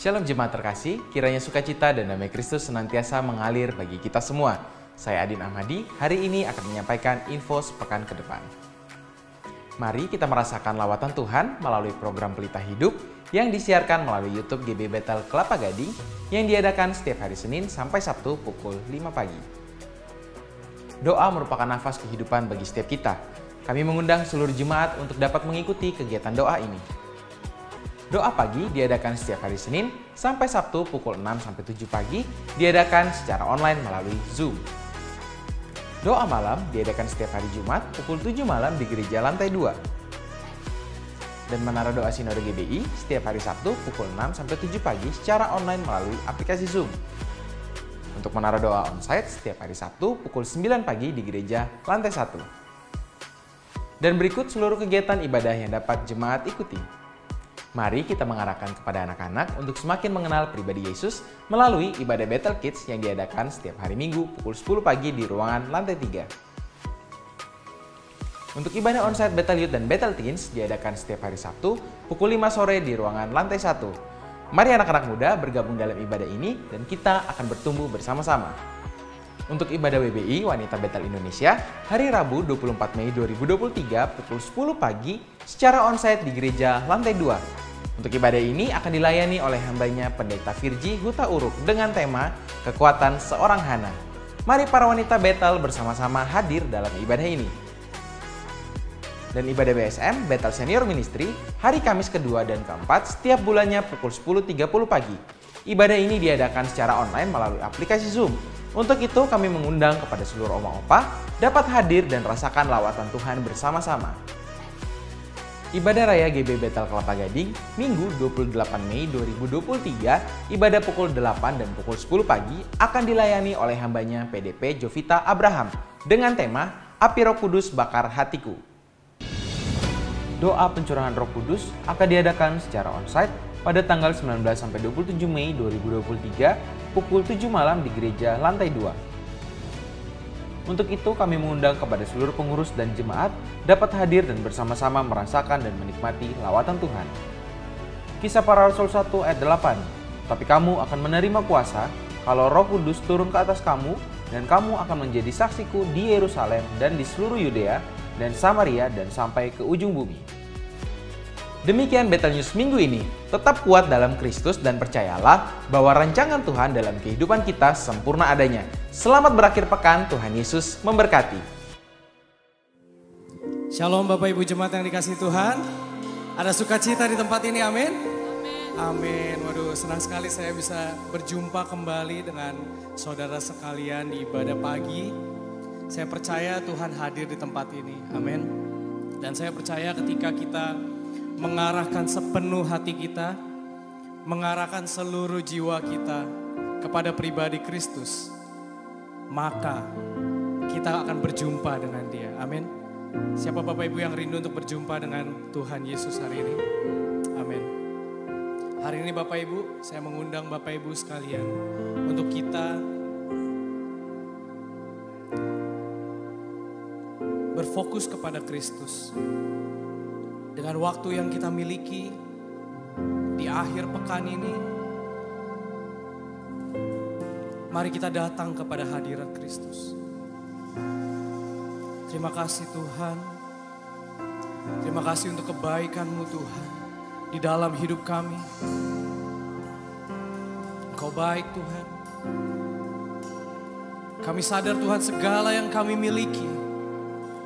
Shalom jemaat terkasih, kiranya sukacita dan damai Kristus senantiasa mengalir bagi kita semua. Saya Adin Ahmadi, hari ini akan menyampaikan info sepekan ke depan. Mari kita merasakan lawatan Tuhan melalui program Pelita Hidup yang disiarkan melalui YouTube GB Bethel Kelapa Gading yang diadakan setiap hari Senin sampai Sabtu pukul 5 pagi. Doa merupakan nafas kehidupan bagi setiap kita. Kami mengundang seluruh jemaat untuk dapat mengikuti kegiatan doa ini. Doa pagi diadakan setiap hari Senin sampai Sabtu pukul 6 sampai 7 pagi diadakan secara online melalui Zoom. Doa malam diadakan setiap hari Jumat pukul 7 malam di gereja lantai 2. Dan Menara Doa Sinode GBI setiap hari Sabtu pukul 6 sampai 7 pagi secara online melalui aplikasi Zoom. Untuk Menara Doa Onsite setiap hari Sabtu pukul 9 pagi di gereja lantai 1. Dan berikut seluruh kegiatan ibadah yang dapat jemaat ikuti. Mari kita mengarahkan kepada anak-anak untuk semakin mengenal pribadi Yesus melalui ibadah Bethel Kids yang diadakan setiap hari Minggu pukul 10 pagi di ruangan lantai 3. Untuk ibadah onsite Bethel Youth dan Bethel Teens diadakan setiap hari Sabtu pukul 5 sore di ruangan lantai 1. Mari anak-anak muda bergabung dalam ibadah ini dan kita akan bertumbuh bersama-sama. Untuk ibadah WBI Wanita Bethel Indonesia, hari Rabu 24 Mei 2023 pukul 10 pagi secara onsite di gereja lantai 2. Untuk ibadah ini akan dilayani oleh hambanya Pendeta Virji Huta Uruk dengan tema Kekuatan Seorang Hana. Mari para wanita Bethel bersama-sama hadir dalam ibadah ini. Dan ibadah BSM Bethel Senior Ministry hari Kamis kedua dan keempat setiap bulannya pukul 10.30 pagi. Ibadah ini diadakan secara online melalui aplikasi Zoom. Untuk itu kami mengundang kepada seluruh oma-opa dapat hadir dan rasakan lawatan Tuhan bersama-sama. Ibadah Raya GB Bethel Kelapa Gading, Minggu 28 Mei 2023, ibadah pukul 8 dan pukul 10 pagi akan dilayani oleh hambanya PDP Jovita Abraham dengan tema Api Roh Kudus Bakar Hatiku. Doa pencurahan Roh Kudus akan diadakan secara onsite pada tanggal 19 sampai 27 Mei 2023 pukul 7 malam di gereja lantai 2. Untuk itu kami mengundang kepada seluruh pengurus dan jemaat dapat hadir dan bersama-sama merasakan dan menikmati lawatan Tuhan. Kisah Para Rasul 1 ayat 8. Tapi kamu akan menerima kuasa kalau Roh Kudus turun ke atas kamu dan kamu akan menjadi saksiku di Yerusalem dan di seluruh Yudea dan Samaria dan sampai ke ujung bumi. Demikian Bethel News minggu ini. Tetap kuat dalam Kristus dan percayalah bahwa rancangan Tuhan dalam kehidupan kita sempurna adanya. Selamat berakhir pekan, Tuhan Yesus memberkati. Shalom Bapak Ibu Jemaat yang dikasihi Tuhan. Ada sukacita di tempat ini, amin? Amin. Waduh, senang sekali saya bisa berjumpa kembali dengan saudara sekalian di ibadah pagi. Saya percaya Tuhan hadir di tempat ini, amin. Dan saya percaya ketika kita mengarahkan sepenuh hati kita, mengarahkan seluruh jiwa kita kepada pribadi Kristus, maka kita akan berjumpa dengan Dia. Amin. Siapa Bapak Ibu yang rindu untuk berjumpa dengan Tuhan Yesus hari ini? Amin. Hari ini Bapak Ibu, saya mengundang Bapak Ibu sekalian untuk kita berfokus kepada Kristus. Dengan waktu yang kita miliki di akhir pekan ini, mari kita datang kepada hadirat Kristus. Terima kasih Tuhan. Terima kasih untuk kebaikan-Mu Tuhan di dalam hidup kami. Engkau baik Tuhan. Kami sadar Tuhan segala yang kami miliki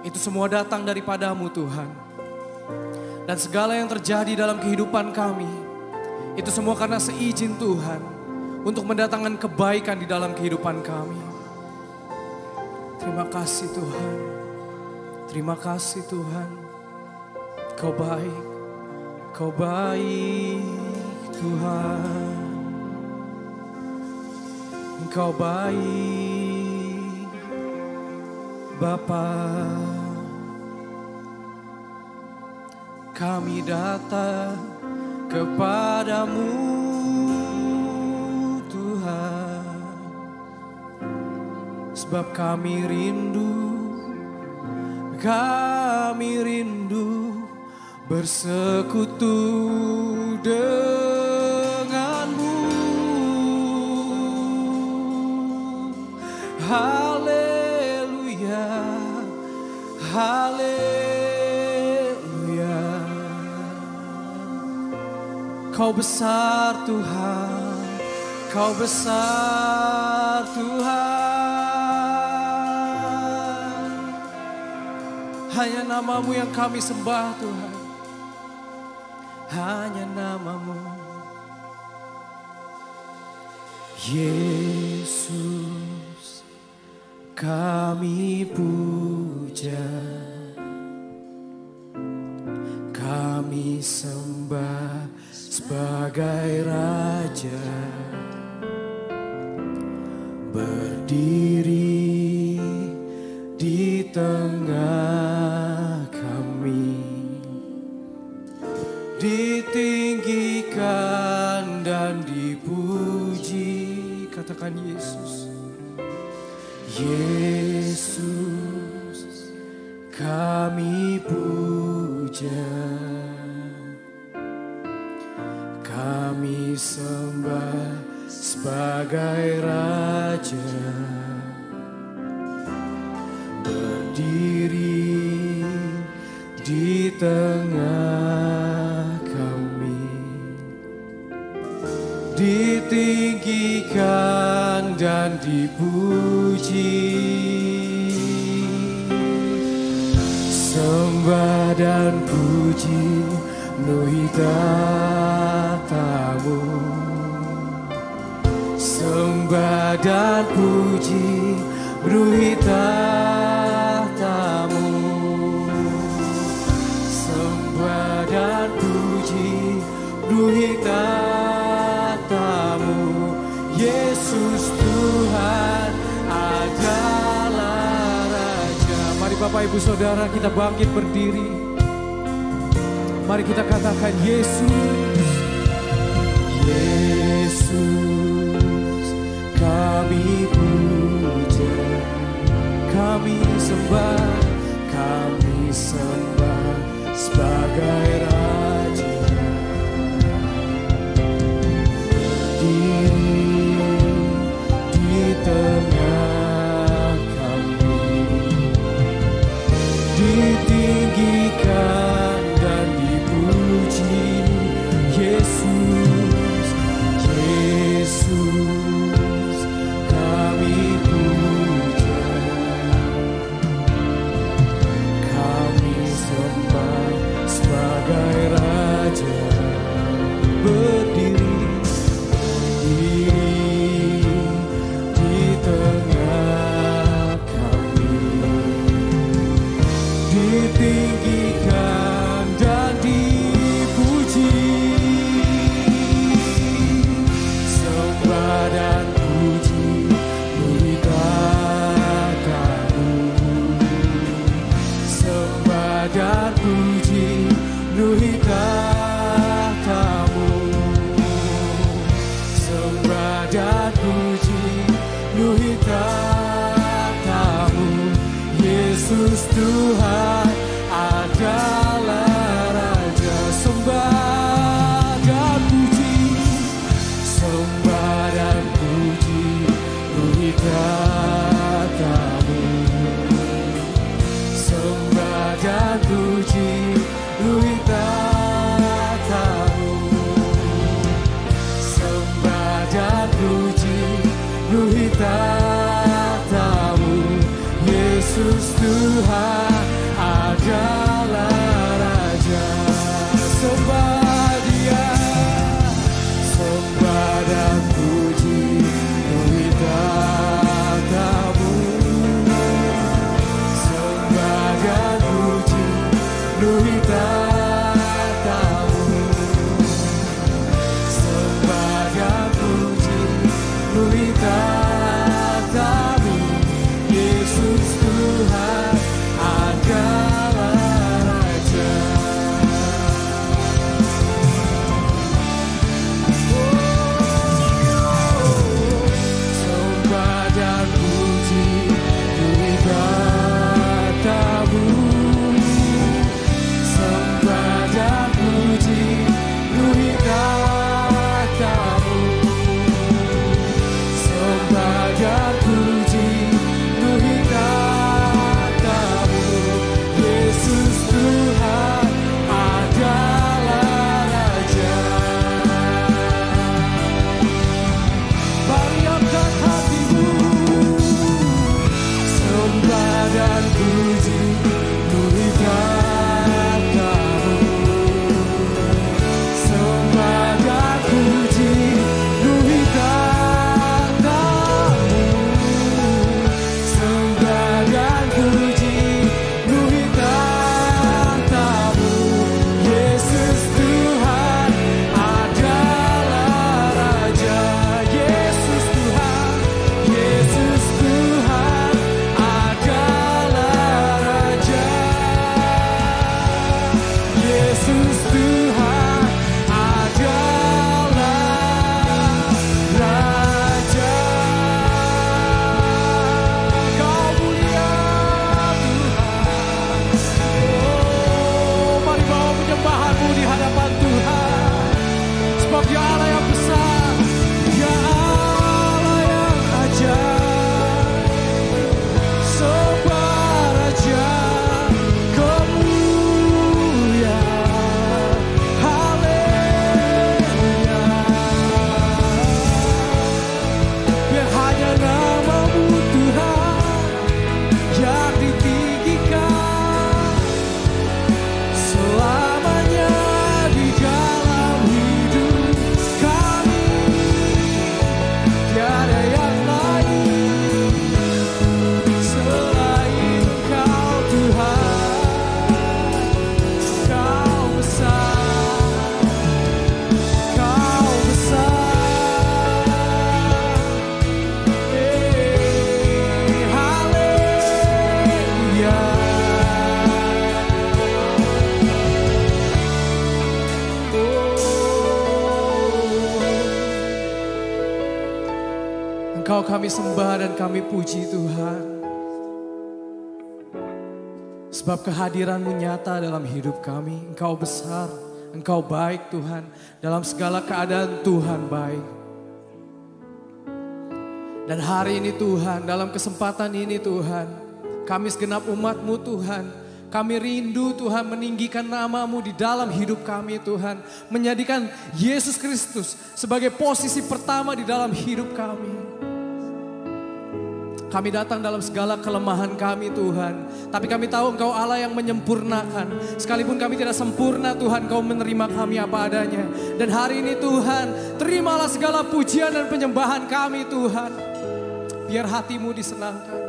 itu semua datang daripada-Mu Tuhan. Dan segala yang terjadi dalam kehidupan kami, itu semua karena seizin Tuhan untuk mendatangkan kebaikan di dalam kehidupan kami. Terima kasih Tuhan. Terima kasih Tuhan. Kau baik. Kau baik Tuhan. Kau baik Bapa. Kami datang kepadamu Tuhan, sebab kami rindu kami rindu bersekutu denganmu. Haleluya, haleluya. Kau besar Tuhan, Kau besar Tuhan. Hanya nama-Mu yang kami sembah Tuhan. Hanya nama-Mu. Yesus kami puja, kami sembah sebagai Raja. Berdiri di tengah kami, ditinggikan dan dipuji. Katakan Yesus. Yesus kami puja, kami sembah sebagai Raja. Berdiri di tengah kami, ditinggikan dan dipuji. Sembah dan puji penuhi tata-Mu. Sembah dan puji penuhi tahta-Mu. Sembah dan puji penuhi tahta-Mu. Yesus Tuhan adalah Raja. Mari Bapak Ibu Saudara kita bangkit berdiri. Mari kita katakan Yesus. Yesus kami puja, kami sembah sebagai Raja. Berdiri di tengah kami, ditinggikan dan dipuji. Yesus, Yesus kami puja, kami sembah sebagai Raja. Berdiri di tengah kami, ditinggikan dan dipuji. Sembah dan puji beri tahta-Mu. Sembah dan puji beri tahta-Mu. Sembah dan puji beri tahta-Mu. Yesus Tuhan adalah Raja. Sembah dan puji, sembah dan puji beri tahta-Mu. Sembah dan puji beri tahta-Mu. Sembah dan puji beri tahta-Mu. Yesus Tuhan adalah Raja. Sembah Dia, sembah dan puji beri tahta-Mu. Sembah dan puji beri tahta-Mu. Sembah dan puji beri tahta-Mu. Yesus Tuhan adalah Raja. Sembah dan puji beri tahta-Mu. Engkau kami sembah dan kami puji Tuhan. Sebab kehadiran-Mu nyata dalam hidup kami. Engkau besar, Engkau baik Tuhan. Dalam segala keadaan Tuhan baik. Dan hari ini Tuhan, dalam kesempatan ini Tuhan, kami segenap umat-Mu Tuhan, kami rindu Tuhan meninggikan nama-Mu di dalam hidup kami Tuhan. Menjadikan Yesus Kristus sebagai posisi pertama di dalam hidup kami. Kami datang dalam segala kelemahan kami Tuhan. Tapi kami tahu Engkau Allah yang menyempurnakan. Sekalipun kami tidak sempurna Tuhan, Engkau menerima kami apa adanya. Dan hari ini Tuhan, terimalah segala pujian dan penyembahan kami Tuhan. Biar hati-Mu disenangkan.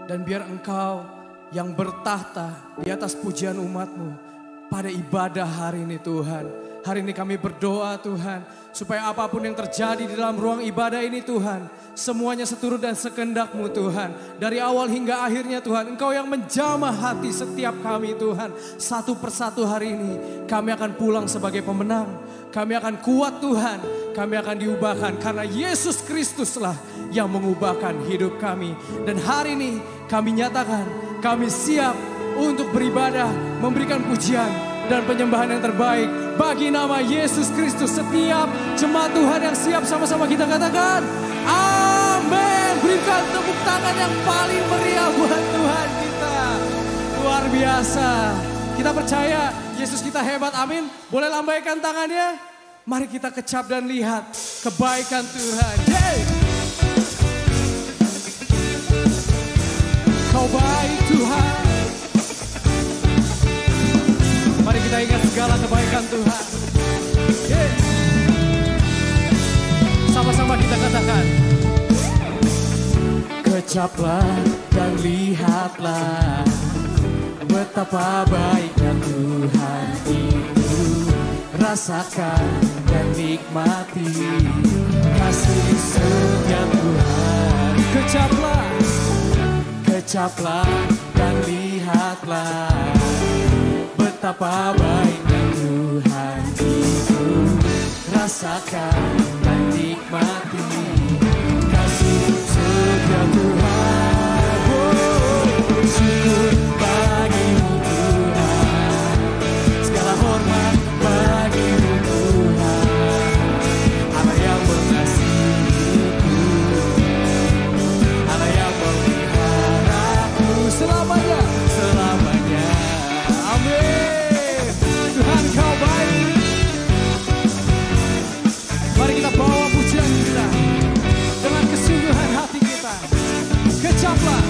Dan biar Engkau yang bertahta di atas pujian umat-Mu pada ibadah hari ini Tuhan. Hari ini kami berdoa Tuhan, supaya apapun yang terjadi di dalam ruang ibadah ini Tuhan, semuanya seturut dan sekehendak-Mu Tuhan. Dari awal hingga akhirnya Tuhan, Engkau yang menjamah hati setiap kami Tuhan. Satu persatu hari ini kami akan pulang sebagai pemenang. Kami akan kuat Tuhan, kami akan diubahkan karena Yesus Kristuslah yang mengubahkan hidup kami. Dan hari ini kami nyatakan, kami siap untuk beribadah, memberikan pujian dan penyembahan yang terbaik bagi nama Yesus Kristus. Setiap jemaat Tuhan yang siap, sama-sama kita katakan amin. Berikan tepuk tangan yang paling meriah buat Tuhan kita. Luar biasa. Kita percaya Yesus kita hebat, amin. Boleh lambaikan tangannya. Mari kita kecap dan lihat kebaikan Tuhan. Yeay. Kau baik Tuhan. Mari kita ingat segala kebaikan Tuhan. Yeah. Sama-sama kita katakan. Kecaplah dan lihatlah betapa baiknya Tuhan itu. Rasakan dan nikmati kasih setia Tuhan. Kecaplah, kecaplah dan lihatlah betapa baiknya Tuhan itu. Rasakan dan nikmati kasih setia Tuhan. Oh, syukur bagi-Mu Tuhan, segala hormat bagi-Mu Tuhan, Allah yang mengasihiku, Allah yang memeliharaku selamanya, selamanya. Amin. Tuhan Kau baik. Mari kita bawa pujian kita dengan kesungguhan hati kita. Kecaplah.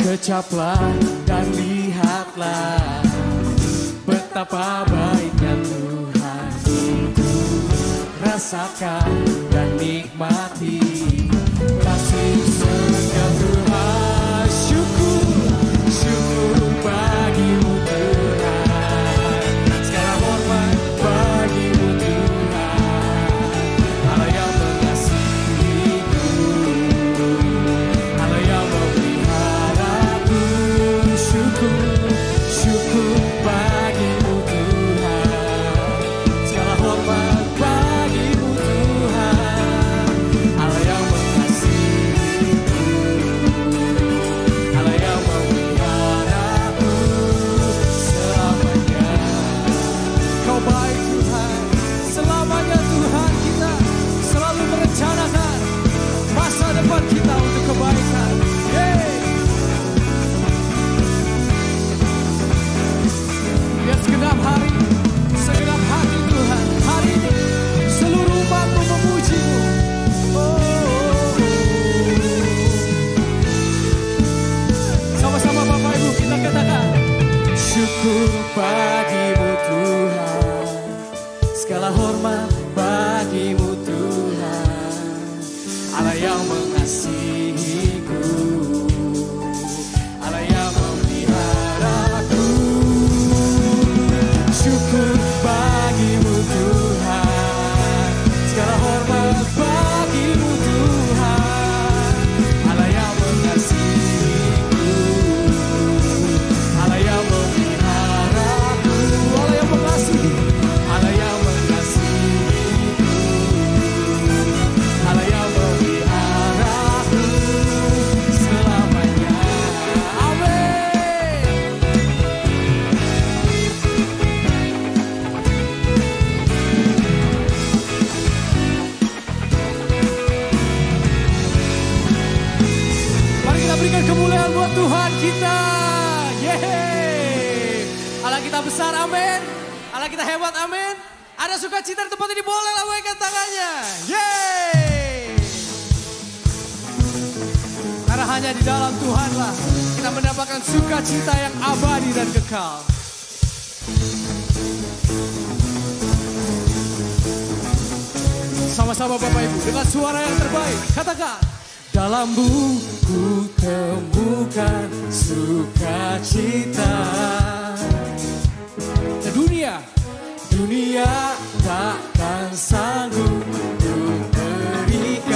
Kecaplah dan lihatlah betapa baiknya Tuhan itu. Rasakan dan nikmati kasih setia Tuhan. Syukur, syukur bagi-Mu Tuhan, segala hormat bagi-Mu Tuhan, Allah yang mengasihiku, Allah yang memeliharaku. Syukur, syukur bagi-Mu Tuhan, segala hormat bagi-Mu Tuhan, Allah yang sukacita. Yeay. Allah kita besar, amin. Allah kita hebat, amin. Ada sukacita di tempat ini, boleh lambaikan tangannya. Yeay. Karena hanya di dalam Tuhanlah kita mendapatkan sukacita yang abadi dan kekal. Sama-sama Bapak Ibu dengan suara yang terbaik katakan. Dalammu ku temukan sukacita. Dan dunia takkan sanggup memberikan.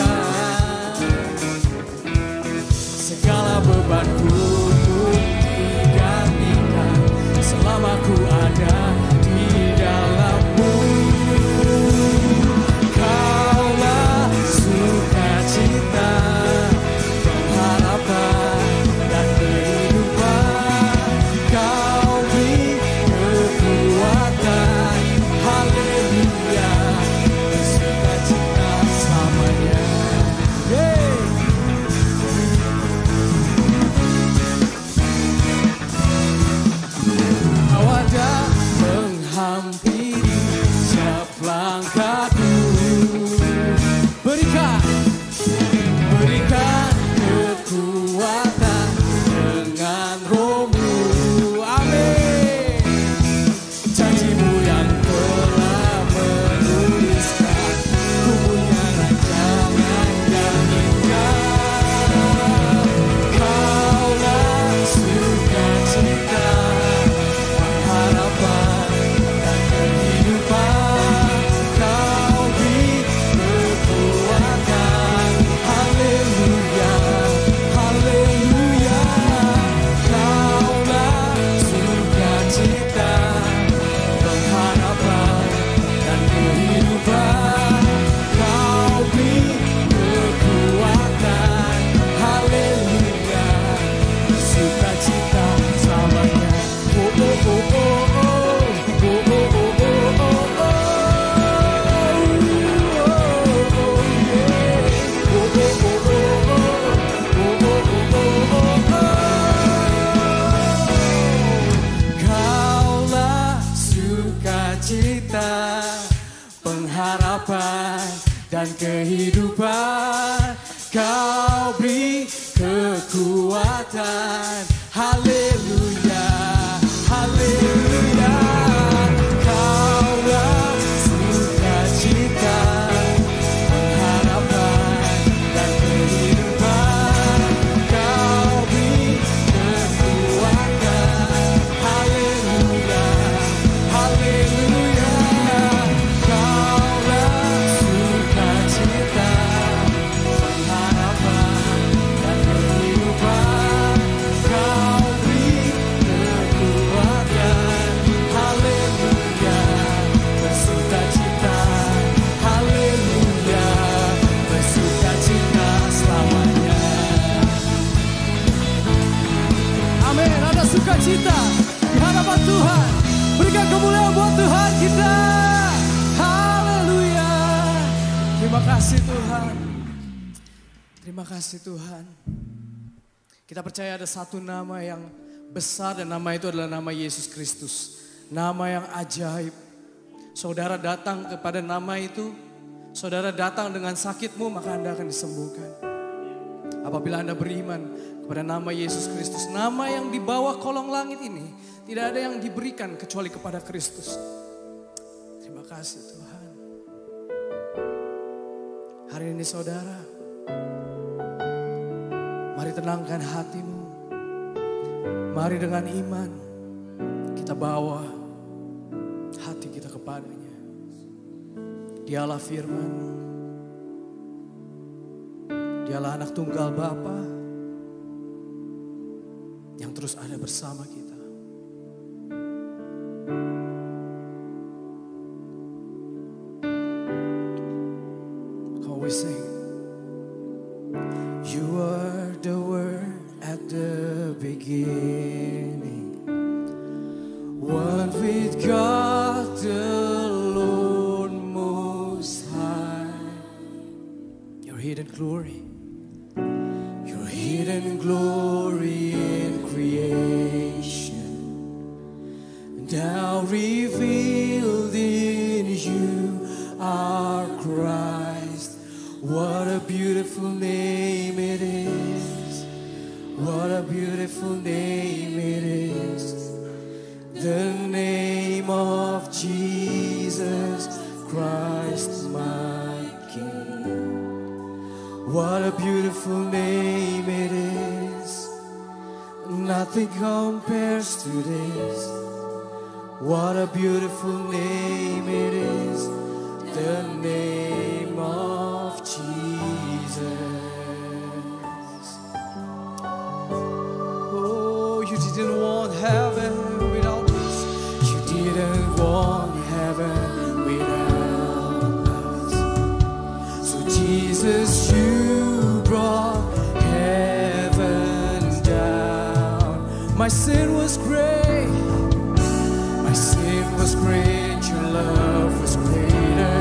Segala bebanku digantikan selama ku ada di dalammu. Kaulah sukacita, pengharapan dan kehidupan. Kau beri kekuatan, haleluya, sukacita selamanya. Kau ada menghampiri setiap langkahku. Berikan kekuatan dengan rohmu, amin. Janjimu yang telah menuliskan, ku punya rancangan yang indah. Kaulah sukacita, pengharapan dan kehidupan. Kau beri kekuatan, haleluya, haleluya. Kaulah sukacita, pengharapan dan kehidupan. Kau beri kekuatan, haleluya, sukacita selamanya. Oh, oh, oh, oh, oh. Oh, oh, oh, oh, oh, oh. Kaulah sukacita, pengharapan dan kehidupan. Kau beri kekuatan, haleluya, haleluya. Kaulah sukacita, pengharapan dan kehidupan. Kau beri kekuatan, haleluya, haleluya. Kaulah sukacita, pengharapan dan kehidupan. Kau beri kekuatan, haleluya, bersukacita, haleluya, bersukacita selamanya. Amin. Ada sukacita di hadapan Tuhan. Berikan kemuliaan buat Tuhan kita. Haleluya. Terima kasih Tuhan. Terima kasih Tuhan. Kita percaya ada satu nama yang besar dan nama itu adalah nama Yesus Kristus. Nama yang ajaib. Saudara datang kepada nama itu, saudara datang dengan sakitmu, maka Anda akan disembuhkan. Apabila Anda beriman kepada nama Yesus Kristus, nama yang di bawah kolong langit ini, tidak ada yang diberikan kecuali kepada Kristus. Terima kasih Tuhan. Hari ini saudara, mari tenangkan hatimu. Mari dengan iman kita bawa hati kita kepadanya. Dialah firman, dialah anak tunggal Bapa yang terus ada bersama kita. Come we sing. You are the word at the beginning, one with God the Lord Most High. Your hidden glory in creation Now revealed in you are Christ. What a beautiful name it is. What a beautiful name it is. The name of Jesus Christ my King. What a beautiful name it is. Nothing compares to this. What a beautiful name it is. The name of Jesus. Oh, you didn't want heaven without us. You didn't want heaven without us. So Jesus, you brought heaven down. My sin was great. My sin was great. Your love was greater.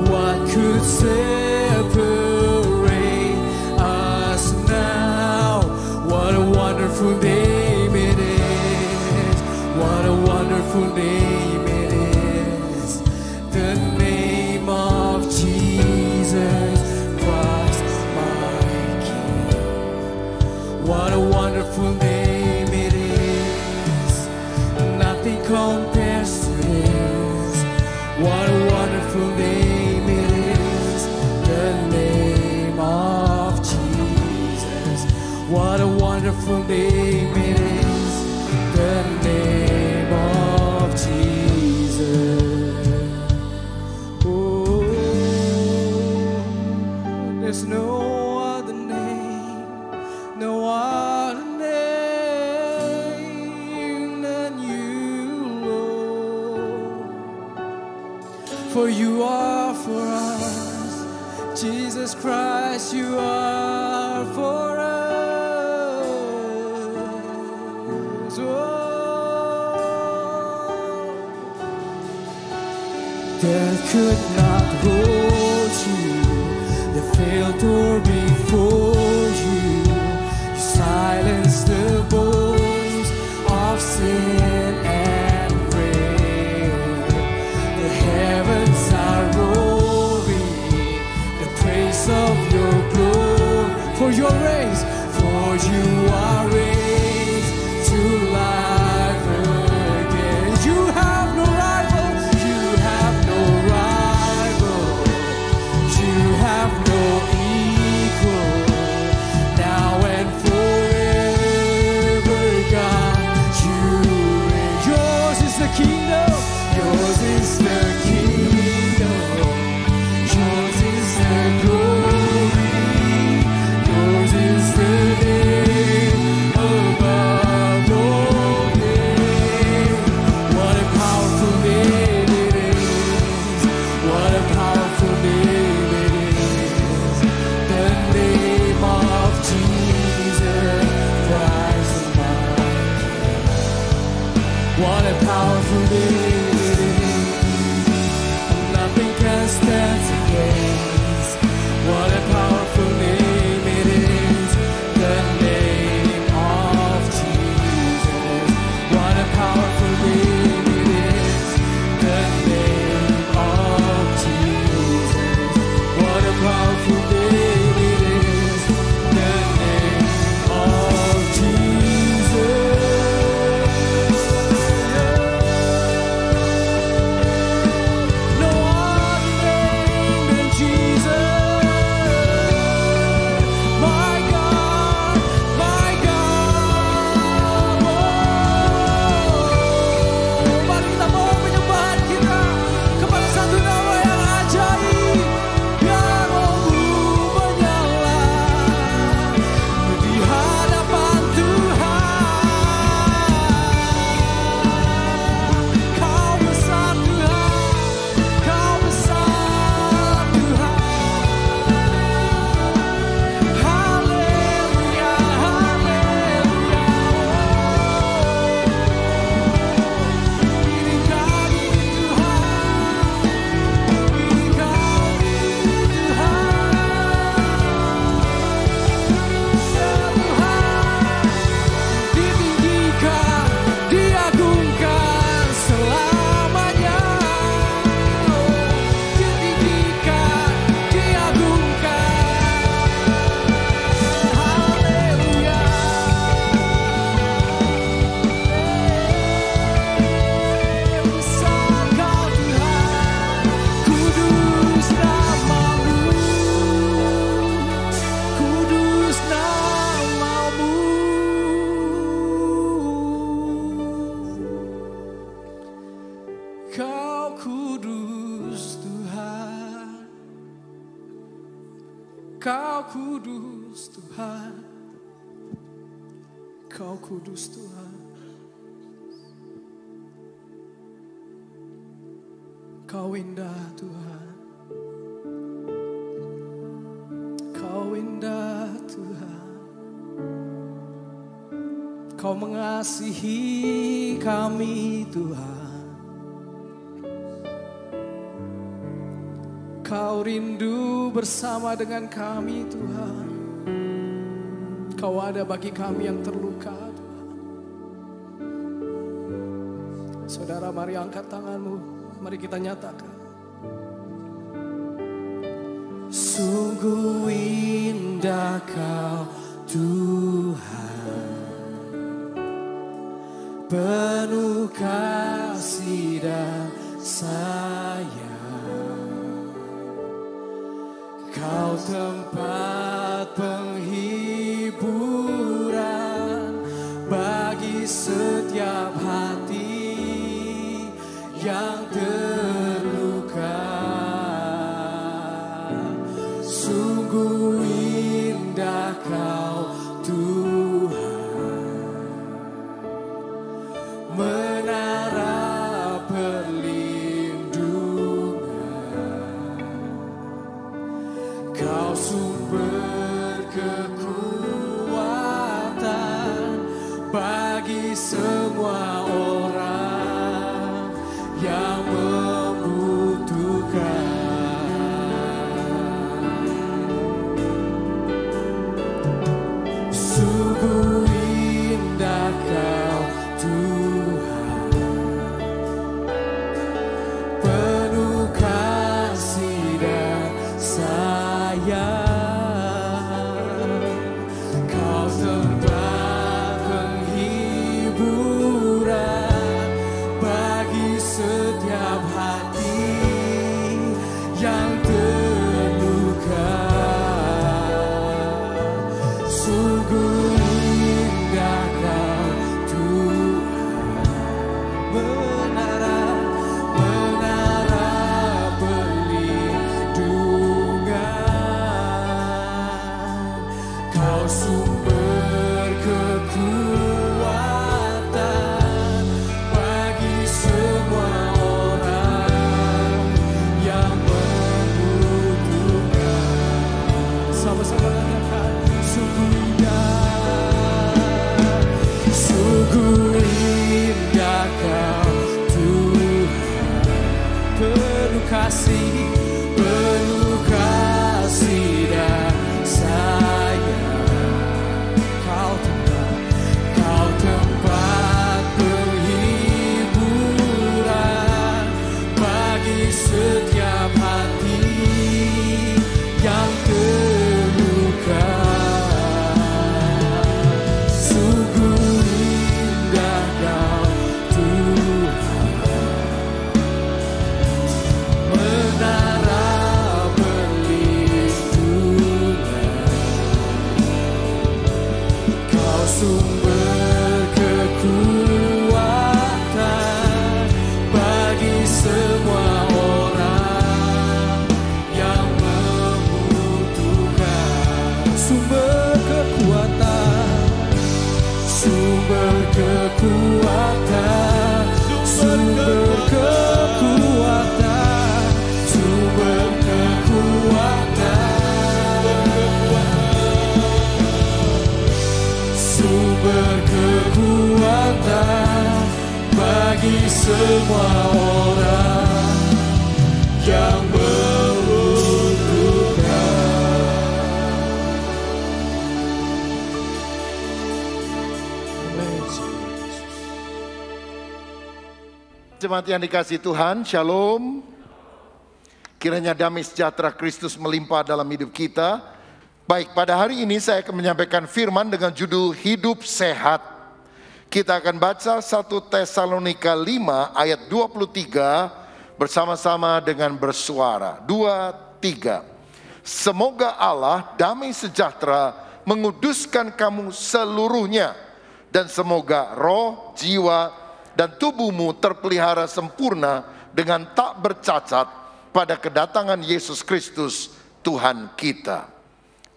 What could separate us now? What a wonderful name it is. What a wonderful name it is. The name of Jesus Christ my King. What a wonderful name it is. Nothing compares to this. What a wonderful name it is. The name of Jesus. What a wonderful name it is. The name of Jesus. Oh, there's no other name, no other name than you, Lord. For you are for us, Jesus Christ, you are for us. Oh, death could not hold you, the failed door before you. You silenced the voice of sin and grave. The heavens are roaring the praise of your glory. For your race, for you are raised to life again. You have no rival, you have no rival, you have no equal. Kau kudus Tuhan, Kau kudus Tuhan. Kau indah Tuhan, Kau indah Tuhan. Kau mengasihi kami Tuhan. Kau rindu bersama dengan kami Tuhan. Kau ada bagi kami yang terluka Tuhan. Saudara, mari angkat tanganmu, mari kita nyatakan. Sungguh indah Kau Tuhan, penuh kasih dan sayang. Kau tempat penghiburan bagi setiap hati yang terluka. Sungguh indah Kau Tuhan, menara perlindungan. Kau sumber kekuatan bagi semua orang yang membutuhkan. Sungguh indah Kau Tuhan, penuh kasih dan sayang. Kau tempat penghiburan bagi setiap hati yang terluka. Sungguh indah Kau Tuhan, menara perlindungan. Kau sumber kekuatan bagi semua orang yang membutuhkan. Sama-sama katakan, sungguh indah Kau Tuhan, penuh kasih dan sayang. Kau tempat penghiburan bagi setiap hati yang terluka. Sungguh indah Kau Tuhan, menara perlindungan. Kau sumber kekuatan bagi semua orang yang membutuhkan. Sumber kekuatan, sumber kekuatan, sumber kekuatan, sumber kekuatan, sumber kekuatan bagi semua orang yang membutuhkan. Jemaat yang dikasihi Tuhan, Shalom. Kiranya damai sejahtera Kristus melimpah dalam hidup kita. Baik, pada hari ini saya akan menyampaikan firman dengan judul Hidup Sehat. Kita akan baca 1 Tesalonika 5 ayat 23 bersama-sama dengan bersuara. 2, 3. Semoga Allah damai sejahtera menguduskan kamu seluruhnya, dan semoga roh, jiwa, dan tubuhmu terpelihara sempurna dengan tak bercacat pada kedatangan Yesus Kristus Tuhan kita.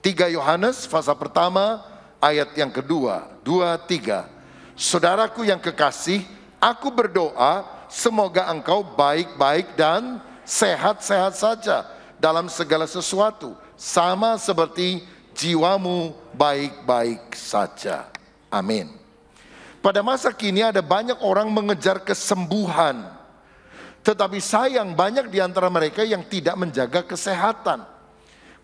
3 Yohanes pasal pertama ayat yang kedua, 2, 3. Saudaraku yang kekasih, aku berdoa semoga engkau baik-baik dan sehat-sehat saja dalam segala sesuatu, sama seperti jiwamu baik-baik saja. Amin. Pada masa kini ada banyak orang mengejar kesembuhan, tetapi sayang banyak di antara mereka yang tidak menjaga kesehatan.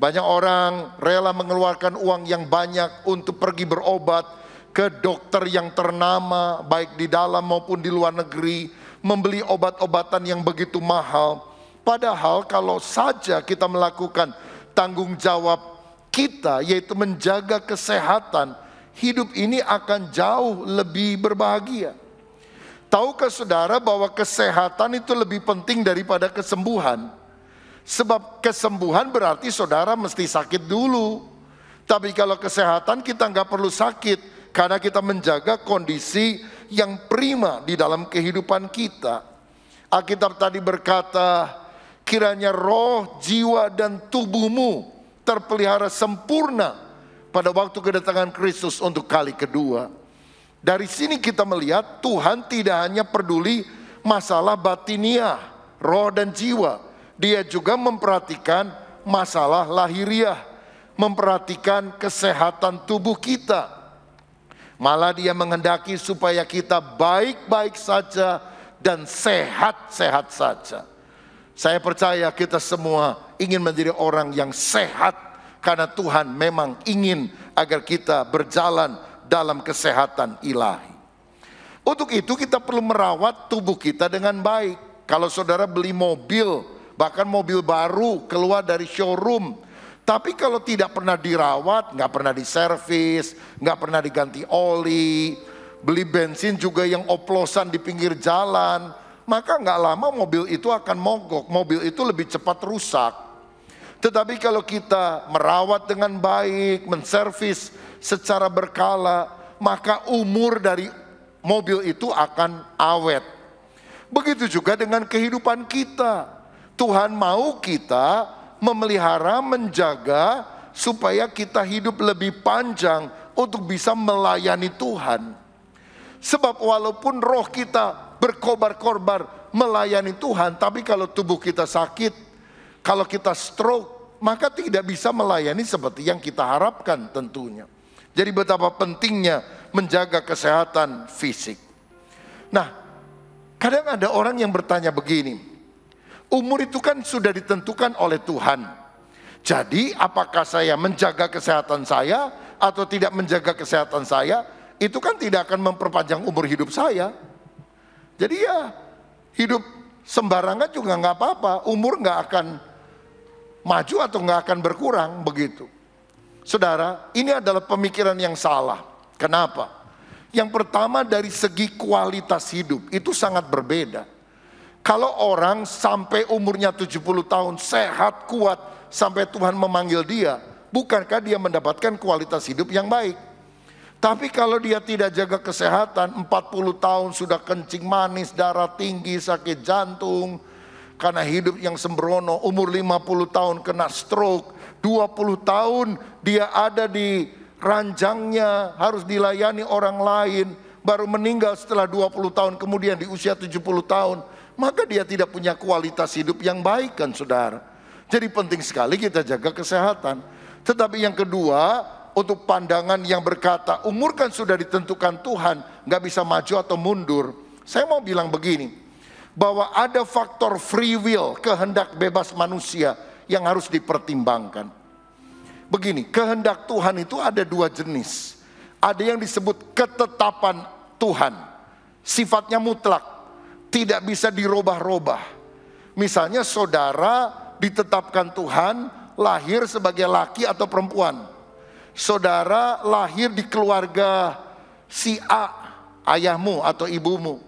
Banyak orang rela mengeluarkan uang yang banyak untuk pergi berobat ke dokter yang ternama, baik di dalam maupun di luar negeri, membeli obat-obatan yang begitu mahal. Padahal kalau saja kita melakukan tanggung jawab kita, yaitu menjaga kesehatan, hidup ini akan jauh lebih berbahagia. Tahukah saudara bahwa kesehatan itu lebih penting daripada kesembuhan? Sebab kesembuhan berarti saudara mesti sakit dulu. Tapi kalau kesehatan kita nggak perlu sakit, karena kita menjaga kondisi yang prima di dalam kehidupan kita. Alkitab tadi berkata, kiranya roh, jiwa, dan tubuhmu terpelihara sempurna pada waktu kedatangan Kristus untuk kali kedua. Dari sini kita melihat Tuhan tidak hanya peduli masalah batiniah, roh dan jiwa. Dia juga memperhatikan masalah lahiriah, memperhatikan kesehatan tubuh kita. Malah dia menghendaki supaya kita baik-baik saja dan sehat-sehat saja. Saya percaya kita semua ingin menjadi orang yang sehat, karena Tuhan memang ingin agar kita berjalan dalam kesehatan ilahi. Untuk itu kita perlu merawat tubuh kita dengan baik. Kalau saudara beli mobil, bahkan mobil baru keluar dari showroom, tapi kalau tidak pernah dirawat, nggak pernah diservis, nggak pernah diganti oli, beli bensin juga yang oplosan di pinggir jalan, maka nggak lama mobil itu akan mogok, mobil itu lebih cepat rusak. Tetapi kalau kita merawat dengan baik, menservis secara berkala, maka umur dari mobil itu akan awet. Begitu juga dengan kehidupan kita. Tuhan mau kita memelihara, menjaga supaya kita hidup lebih panjang untuk bisa melayani Tuhan. Sebab walaupun roh kita berkobar-kobar melayani Tuhan, tapi kalau tubuh kita sakit, kalau kita stroke, maka tidak bisa melayani seperti yang kita harapkan tentunya. Jadi betapa pentingnya menjaga kesehatan fisik. Nah, kadang ada orang yang bertanya begini, umur itu kan sudah ditentukan oleh Tuhan. Jadi apakah saya menjaga kesehatan saya atau tidak menjaga kesehatan saya, itu kan tidak akan memperpanjang umur hidup saya. Jadi ya hidup sembarangan juga nggak apa-apa, umur nggak akan maju atau nggak akan berkurang begitu. Saudara, ini adalah pemikiran yang salah. Kenapa? Yang pertama, dari segi kualitas hidup itu sangat berbeda. Kalau orang sampai umurnya 70 tahun sehat, kuat, sampai Tuhan memanggil dia, bukankah dia mendapatkan kualitas hidup yang baik? Tapi kalau dia tidak jaga kesehatan, 40 tahun sudah kencing manis, darah tinggi, sakit jantung, karena hidup yang sembrono, umur 50 tahun kena stroke, 20 tahun dia ada di ranjangnya, harus dilayani orang lain, baru meninggal setelah 20 tahun kemudian di usia 70 tahun. Maka dia tidak punya kualitas hidup yang baik kan saudara. Jadi penting sekali kita jaga kesehatan. Tetapi yang kedua, untuk pandangan yang berkata umur kan sudah ditentukan Tuhan, gak bisa maju atau mundur. Saya mau bilang begini, bahwa ada faktor free will, kehendak bebas manusia yang harus dipertimbangkan. Begini, kehendak Tuhan itu ada dua jenis. Ada yang disebut ketetapan Tuhan, sifatnya mutlak, tidak bisa dirubah-rubah. Misalnya saudara ditetapkan Tuhan lahir sebagai laki atau perempuan. Saudara lahir di keluarga si A, ayahmu atau ibumu.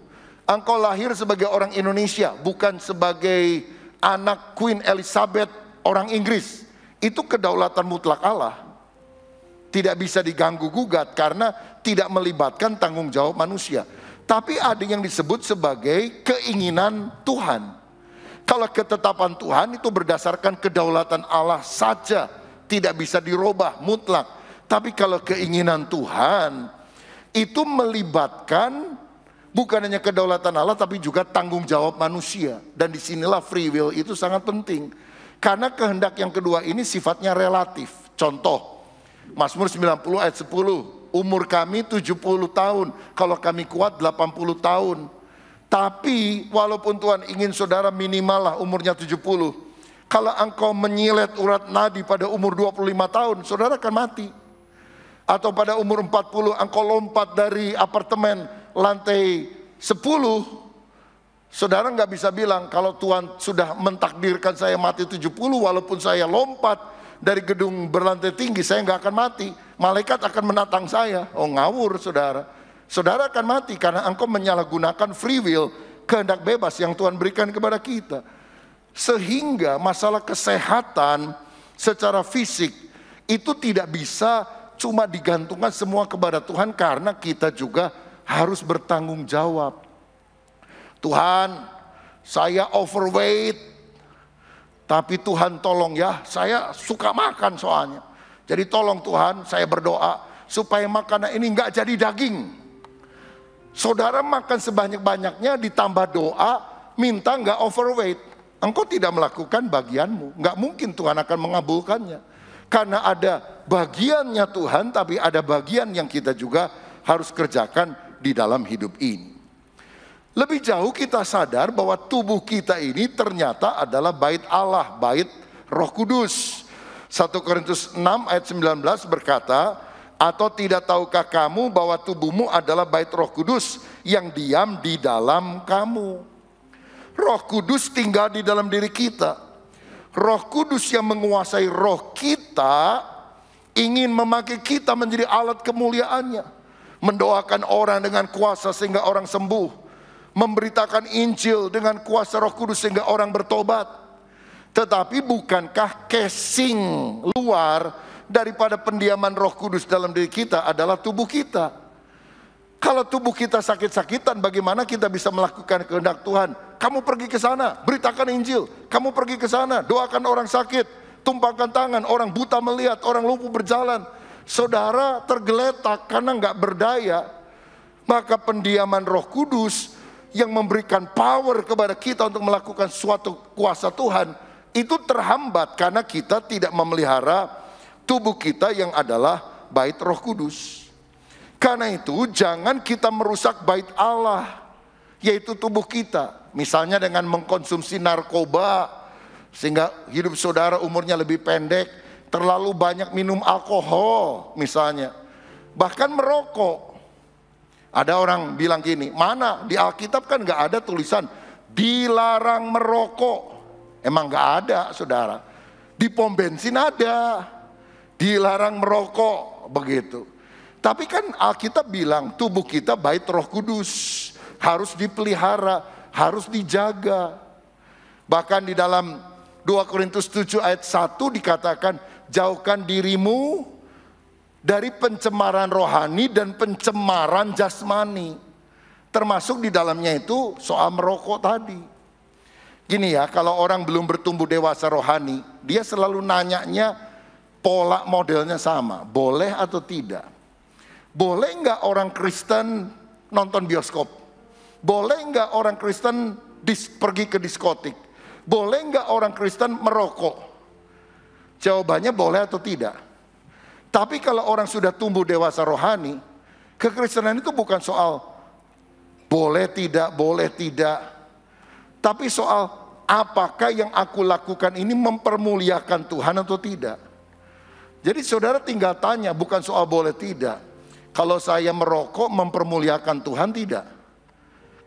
Engkau lahir sebagai orang Indonesia, bukan sebagai anak Queen Elizabeth orang Inggris. Itu kedaulatan mutlak Allah. Tidak bisa diganggu gugat karena tidak melibatkan tanggung jawab manusia. Tapi ada yang disebut sebagai keinginan Tuhan. Kalau ketetapan Tuhan itu berdasarkan kedaulatan Allah saja, tidak bisa dirubah mutlak. Tapi kalau keinginan Tuhan itu melibatkan bukan hanya kedaulatan Allah tapi juga tanggung jawab manusia. Dan disinilah free will itu sangat penting. Karena kehendak yang kedua ini sifatnya relatif. Contoh, Mazmur 90 ayat 10, umur kami 70 tahun, kalau kami kuat 80 tahun. Tapi walaupun Tuhan ingin saudara minimal lah umurnya 70, kalau engkau menyilet urat nadi pada umur 25 tahun, saudara akan mati. Atau pada umur 40 engkau lompat dari apartemen lantai 10, saudara nggak bisa bilang kalau Tuhan sudah mentakdirkan saya mati 70, walaupun saya lompat dari gedung berlantai tinggi, saya nggak akan mati. Malaikat akan menatang saya. Oh, ngawur saudara. Saudara akan mati karena engkau menyalahgunakan free will, kehendak bebas yang Tuhan berikan kepada kita. Sehingga masalah kesehatan secara fisik itu tidak bisa cuma digantungkan semua kepada Tuhan, karena kita juga harus bertanggung jawab. Tuhan, saya overweight, tapi Tuhan tolong ya, saya suka makan soalnya. Jadi tolong Tuhan, saya berdoa supaya makanan ini nggak jadi daging. Saudara makan sebanyak-banyaknya ditambah doa, minta nggak overweight. Engkau tidak melakukan bagianmu, nggak mungkin Tuhan akan mengabulkannya. Karena ada bagiannya Tuhan, tapi ada bagian yang kita juga harus kerjakan di dalam hidup ini. Lebih jauh kita sadar bahwa tubuh kita ini ternyata adalah bait Allah, bait Roh Kudus. 1 Korintus 6 ayat 19 berkata, atau tidak tahukah kamu bahwa tubuhmu adalah bait Roh Kudus yang diam di dalam kamu. Roh Kudus tinggal di dalam diri kita. Roh Kudus yang menguasai roh kita ingin memakai kita menjadi alat kemuliaannya. Mendoakan orang dengan kuasa sehingga orang sembuh. Memberitakan Injil dengan kuasa Roh Kudus sehingga orang bertobat. Tetapi bukankah casing luar daripada pendiaman Roh Kudus dalam diri kita adalah tubuh kita? Kalau tubuh kita sakit-sakitan, bagaimana kita bisa melakukan kehendak Tuhan? Kamu pergi ke sana, beritakan Injil. Kamu pergi ke sana, doakan orang sakit, tumpangkan tangan, orang buta melihat, orang lumpuh berjalan. Saudara tergeletak karena nggak berdaya. Maka pendiaman Roh Kudus yang memberikan power kepada kita untuk melakukan suatu kuasa Tuhan itu terhambat karena kita tidak memelihara tubuh kita yang adalah bait Roh Kudus. Karena itu jangan kita merusak bait Allah, yaitu tubuh kita. Misalnya dengan mengkonsumsi narkoba sehingga hidup saudara umurnya lebih pendek, terlalu banyak minum alkohol misalnya, bahkan merokok. Ada orang bilang gini, mana di Alkitab kan gak ada tulisan dilarang merokok. Emang gak ada saudara. Di pom bensin ada dilarang merokok begitu. Tapi kan Alkitab bilang tubuh kita bait Roh Kudus, harus dipelihara, harus dijaga. Bahkan di dalam 2 Korintus 7 ayat 1 dikatakan, jauhkan dirimu dari pencemaran rohani dan pencemaran jasmani. Termasuk di dalamnya itu soal merokok tadi. Gini ya, kalau orang belum bertumbuh dewasa rohani, dia selalu nanyanya pola modelnya sama, boleh atau tidak? Boleh nggak orang Kristen nonton bioskop? Boleh nggak orang Kristen pergi ke diskotik? Boleh nggak orang Kristen merokok? Jawabannya boleh atau tidak. Tapi kalau orang sudah tumbuh dewasa rohani, kekristenan itu bukan soal boleh tidak. Tapi soal apakah yang aku lakukan ini mempermuliakan Tuhan atau tidak. Jadi saudara tinggal tanya, bukan soal boleh tidak. Kalau saya merokok mempermuliakan Tuhan tidak?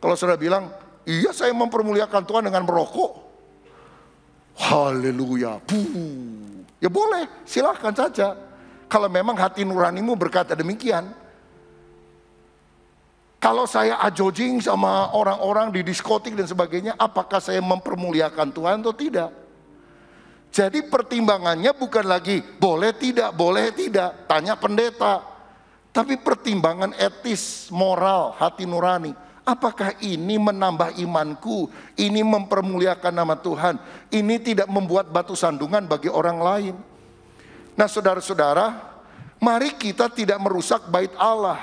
Kalau saudara bilang, iya saya mempermuliakan Tuhan dengan merokok. Haleluya. Ya boleh, silahkan saja. Kalau memang hati nuranimu berkata demikian. Kalau saya ajojing sama orang-orang di diskotik dan sebagainya, apakah saya mempermuliakan Tuhan atau tidak? Jadi pertimbangannya bukan lagi boleh tidak, tanya pendeta. Tapi pertimbangan etis, moral, hati nurani. Apakah ini menambah imanku? Ini mempermuliakan nama Tuhan? Ini tidak membuat batu sandungan bagi orang lain? Nah saudara-saudara, mari kita tidak merusak bait Allah.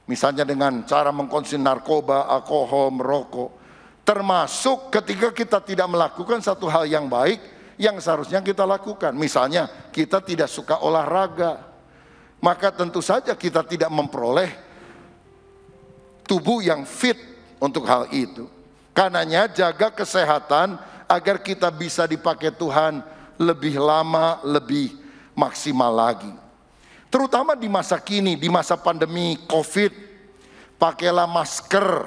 Misalnya dengan cara mengkonsumsi narkoba, alkohol, merokok. Termasuk ketika kita tidak melakukan satu hal yang baik yang seharusnya kita lakukan. Misalnya kita tidak suka olahraga, maka tentu saja kita tidak memperoleh tubuh yang fit untuk hal itu. Karenanya jaga kesehatan agar kita bisa dipakai Tuhan lebih lama, lebih maksimal lagi. Terutama di masa kini, di masa pandemi COVID, pakailah masker.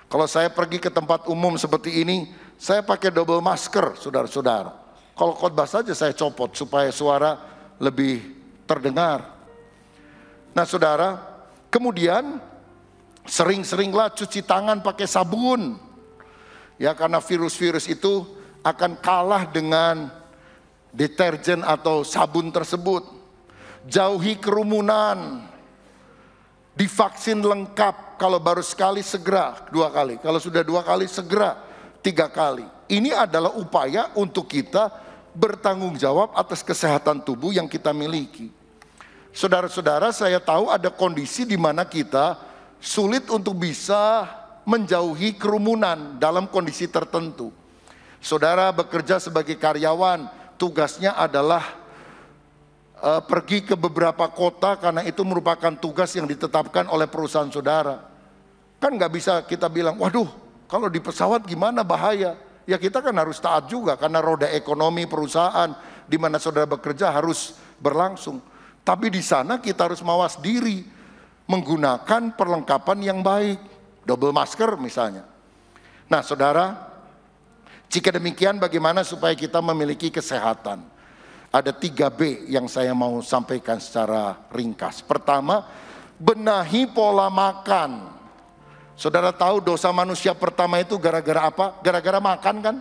Kalau saya pergi ke tempat umum seperti ini, saya pakai double masker, saudara-saudara. Kalau khotbah saja saya copot supaya suara lebih terdengar. Nah saudara, kemudian sering-seringlah cuci tangan pakai sabun. Ya, karena virus-virus itu akan kalah dengan deterjen atau sabun tersebut. Jauhi kerumunan. Divaksin lengkap. Kalau baru sekali segera 2 kali. Kalau sudah 2 kali segera 3 kali. Ini adalah upaya untuk kita bertanggung jawab atas kesehatan tubuh yang kita miliki. Saudara-saudara, saya tahu ada kondisi di mana kita sulit untuk bisa menjauhi kerumunan dalam kondisi tertentu. Saudara bekerja sebagai karyawan, tugasnya adalah pergi ke beberapa kota karena itu merupakan tugas yang ditetapkan oleh perusahaan saudara. Kan nggak bisa kita bilang, waduh kalau di pesawat gimana bahaya. Ya kita kan harus taat juga karena roda ekonomi perusahaan di mana saudara bekerja harus berlangsung. Tapi di sana kita harus mawas diri menggunakan perlengkapan yang baik. Double masker misalnya. Nah saudara, jika demikian bagaimana supaya kita memiliki kesehatan? Ada 3B yang saya mau sampaikan secara ringkas. Pertama, benahi pola makan. Saudara tahu dosa manusia pertama itu gara-gara apa? Gara-gara makan kan?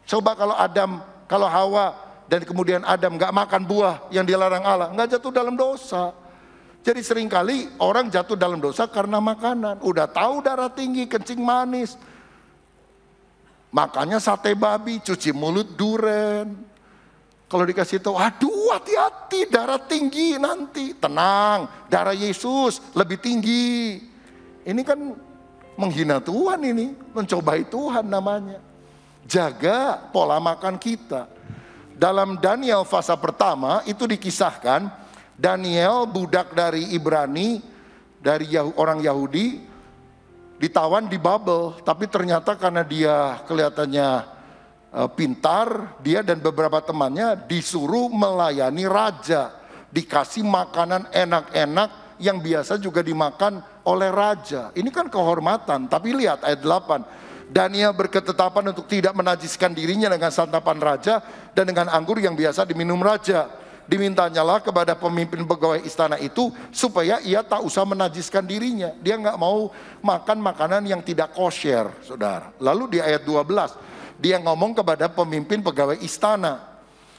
Coba kalau Hawa dan kemudian Adam gak makan buah yang dilarang Allah, gak jatuh dalam dosa. Jadi seringkali orang jatuh dalam dosa karena makanan. Udah tahu darah tinggi, kencing manis, makannya sate babi, cuci mulut duren. Kalau dikasih tahu, aduh hati-hati darah tinggi nanti. Tenang, darah Yesus lebih tinggi. Ini kan menghina Tuhan ini, mencobai Tuhan namanya. Jaga pola makan kita. Dalam Daniel pasal pertama itu dikisahkan, Daniel budak dari Ibrani, dari orang Yahudi, ditawan di Babel. Tapi ternyata karena dia kelihatannya pintar, dia dan beberapa temannya disuruh melayani raja. Dikasih makanan enak-enak yang biasa juga dimakan oleh raja. Ini kan kehormatan, tapi lihat ayat 8. Daniel berketetapan untuk tidak menajiskan dirinya dengan santapan raja dan dengan anggur yang biasa diminum raja. Dimintanyalah kepada pemimpin pegawai istana itu supaya ia tak usah menajiskan dirinya. Dia nggak mau makan makanan yang tidak kosher, saudara. Lalu di ayat 12, dia ngomong kepada pemimpin pegawai istana,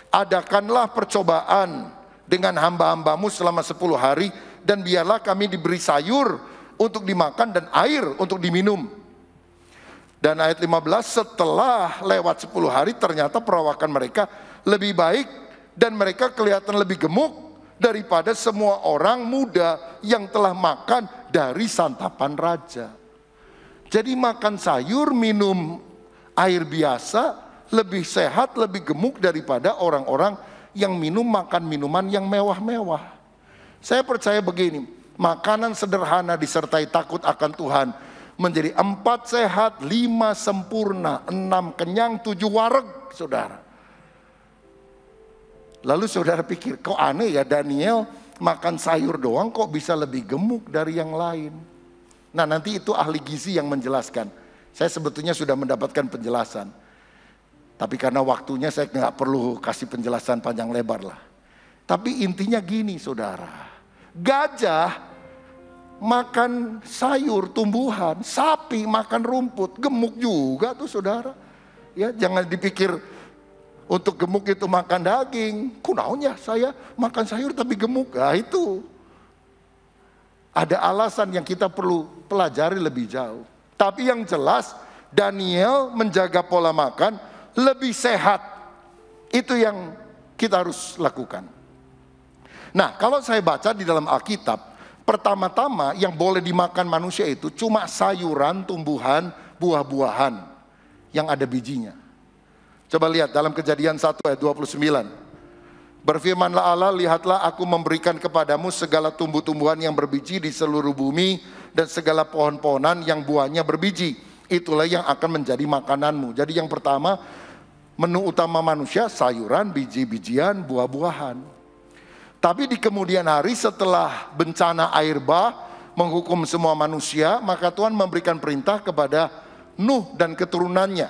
adakanlah percobaan dengan hamba-hambamu selama 10 hari dan biarlah kami diberi sayur untuk dimakan dan air untuk diminum. Dan ayat 15, setelah lewat 10 hari ternyata perawakan mereka lebih baik dan mereka kelihatan lebih gemuk daripada semua orang muda yang telah makan dari santapan raja. Jadi makan sayur, minum air biasa lebih sehat, lebih gemuk daripada orang-orang yang makan minuman yang mewah-mewah. Saya percaya begini, makanan sederhana disertai takut akan Tuhan menjadi 4 sehat, 5 sempurna, 6 kenyang, 7 wareg, saudara. Lalu saudara pikir, kok aneh ya Daniel makan sayur doang kok bisa lebih gemuk dari yang lain. Nah nanti itu ahli gizi yang menjelaskan. Saya sebetulnya sudah mendapatkan penjelasan. Tapi karena waktunya saya nggak perlu kasih penjelasan panjang lebar lah. Tapi intinya gini saudara. Gajah makan sayur tumbuhan, sapi makan rumput, gemuk juga tuh saudara. Ya jangan dipikir untuk gemuk itu makan daging. Kunaonnya saya makan sayur tapi gemuk. Nah itu. Ada alasan yang kita perlu pelajari lebih jauh. Tapi yang jelas Daniel menjaga pola makan lebih sehat. Itu yang kita harus lakukan. Nah, kalau saya baca di dalam Alkitab, pertama-tama yang boleh dimakan manusia itu cuma sayuran, tumbuhan, buah-buahan yang ada bijinya. Coba lihat dalam Kejadian 1 ayat 29. Berfirmanlah Allah, lihatlah aku memberikan kepadamu segala tumbuh-tumbuhan yang berbiji di seluruh bumi dan segala pohon-pohonan yang buahnya berbiji. Itulah yang akan menjadi makananmu. Jadi yang pertama, menu utama manusia sayuran, biji-bijian, buah-buahan. Tapi di kemudian hari setelah bencana air bah menghukum semua manusia, maka Tuhan memberikan perintah kepada Nuh dan keturunannya.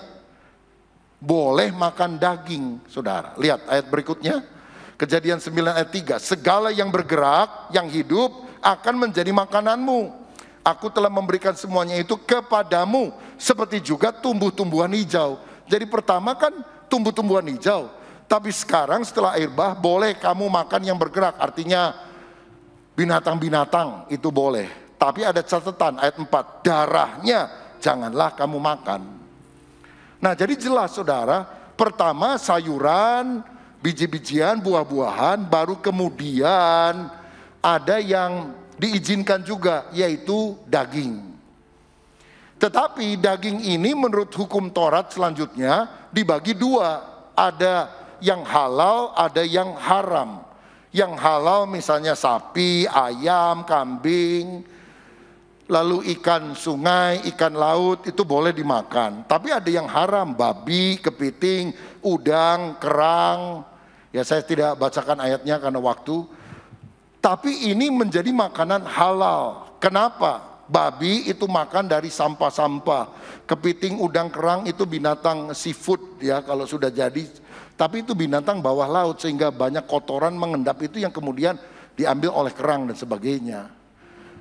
Boleh makan daging, saudara. Lihat ayat berikutnya. Kejadian 9 ayat 3. Segala yang bergerak, yang hidup akan menjadi makananmu. Aku telah memberikan semuanya itu kepadamu. Seperti juga tumbuh-tumbuhan hijau. Jadi pertama kan tumbuh-tumbuhan hijau. Tapi sekarang setelah air bah boleh kamu makan yang bergerak. Artinya binatang-binatang itu boleh. Tapi ada catatan ayat 4. Darahnya janganlah kamu makan. Nah jadi jelas saudara. Pertama sayuran, biji-bijian, buah-buahan. Baru kemudian ada yang diizinkan juga, yaitu daging. Tetapi daging ini menurut hukum Taurat selanjutnya dibagi dua. Ada yang halal, ada yang haram. Yang halal misalnya sapi, ayam, kambing, lalu ikan sungai, ikan laut itu boleh dimakan. Tapi ada yang haram, babi, kepiting, udang, kerang. Ya saya tidak bacakan ayatnya karena waktu. Tapi ini menjadi makanan halal. Kenapa? Babi itu makan dari sampah-sampah. Kepiting, udang, kerang itu binatang seafood ya kalau sudah jadi. Tapi itu binatang bawah laut sehingga banyak kotoran mengendap itu yang kemudian diambil oleh kerang dan sebagainya.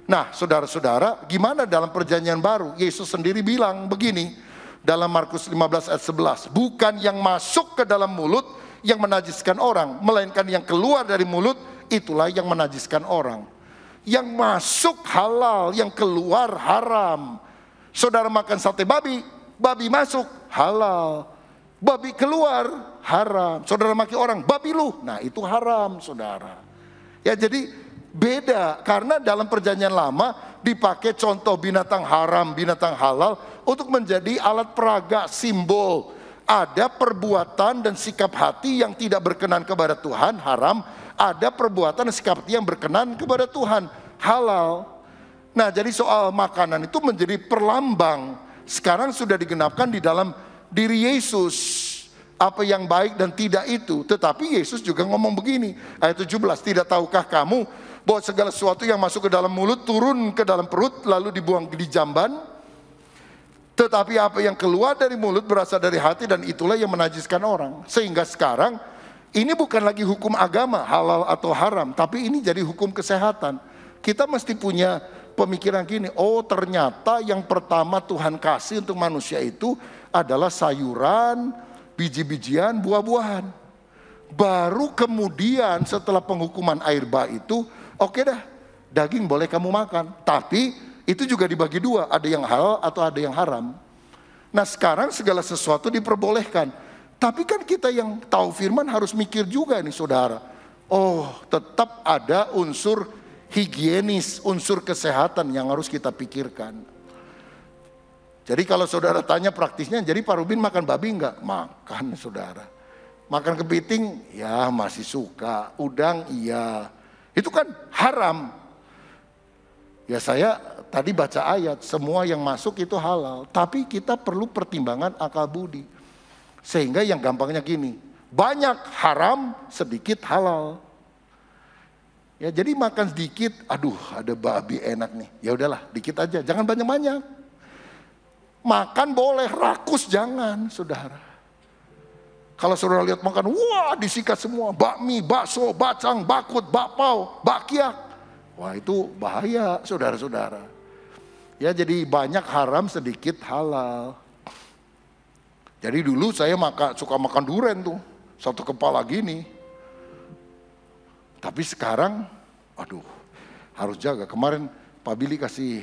Nah saudara-saudara, gimana dalam perjanjian baru? Yesus sendiri bilang begini dalam Markus 15 ayat 11. Bukan yang masuk ke dalam mulut yang menajiskan orang, melainkan yang keluar dari mulut itulah yang menajiskan orang. Yang masuk halal, yang keluar haram. Saudara makan sate babi, babi masuk halal, babi keluar haram. Saudara maki orang, babi lu, nah itu haram saudara. Ya jadi beda, karena dalam perjanjian lama dipakai contoh binatang haram, binatang halal untuk menjadi alat peraga, simbol. Ada perbuatan dan sikap hati yang tidak berkenan kepada Tuhan, haram. Ada perbuatan dan sikap hati yang berkenan kepada Tuhan, halal. Nah jadi soal makanan itu menjadi perlambang. Sekarang sudah digenapkan di dalam diri Yesus. Apa yang baik dan tidak itu. Tetapi Yesus juga ngomong begini. Ayat 17, tidak tahukah kamu bahwa segala sesuatu yang masuk ke dalam mulut turun ke dalam perut lalu dibuang di jamban? Tetapi apa yang keluar dari mulut berasal dari hati dan itulah yang menajiskan orang. Sehingga sekarang ini bukan lagi hukum agama halal atau haram, tapi ini jadi hukum kesehatan. Kita mesti punya pemikiran gini, oh ternyata yang pertama Tuhan kasih untuk manusia itu adalah sayuran, biji-bijian, buah-buahan. Baru kemudian setelah penghukuman air bah itu, oke dah, daging boleh kamu makan. Tapi itu juga dibagi dua, ada yang halal atau ada yang haram. Nah sekarang segala sesuatu diperbolehkan. Tapi kan kita yang tahu firman harus mikir juga nih saudara. Oh tetap ada unsur higienis, unsur kesehatan yang harus kita pikirkan. Jadi kalau saudara tanya praktisnya, jadi Pak Rubin makan babi enggak? Makan saudara. Makan kepiting? Ya masih suka. Udang? Iya. Itu kan haram. Ya saya tadi baca ayat, semua yang masuk itu halal. Tapi kita perlu pertimbangan akal budi. Sehingga yang gampangnya gini, banyak haram, sedikit halal. Ya jadi makan sedikit, aduh ada babi enak nih. Ya udahlah, dikit aja, jangan banyak-banyak. Makan boleh, rakus jangan, saudara. Kalau saudara lihat makan, wah disikat semua, bakmi, bakso, bacang, bakut, bakpao, bakyak. Wah itu bahaya, saudara-saudara. Ya jadi banyak haram, sedikit halal. Jadi dulu saya suka makan durian tuh, satu kepala gini. Tapi sekarang, aduh harus jaga. Kemarin Pak Billy kasih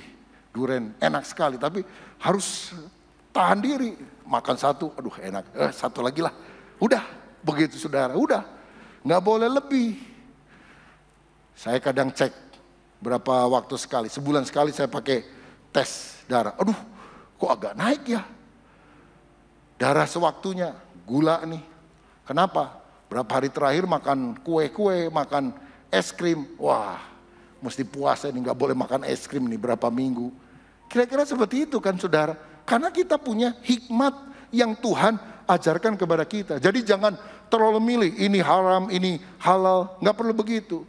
durian, enak sekali. Tapi harus tahan diri, makan satu, aduh enak. Satu lagi lah, udah begitu saudara, udah. Nggak boleh lebih. Saya kadang cek berapa waktu sekali, sebulan sekali saya pakai tes darah. Aduh, kok agak naik ya? Darah sewaktunya, gula nih. Kenapa? Berapa hari terakhir makan kue-kue, makan es krim. Wah, mesti puasa nih, nggak boleh makan es krim nih berapa minggu. Kira-kira seperti itu kan saudara. Karena kita punya hikmat yang Tuhan ajarkan kepada kita. Jadi jangan terlalu milih, ini haram, ini halal. Nggak perlu begitu.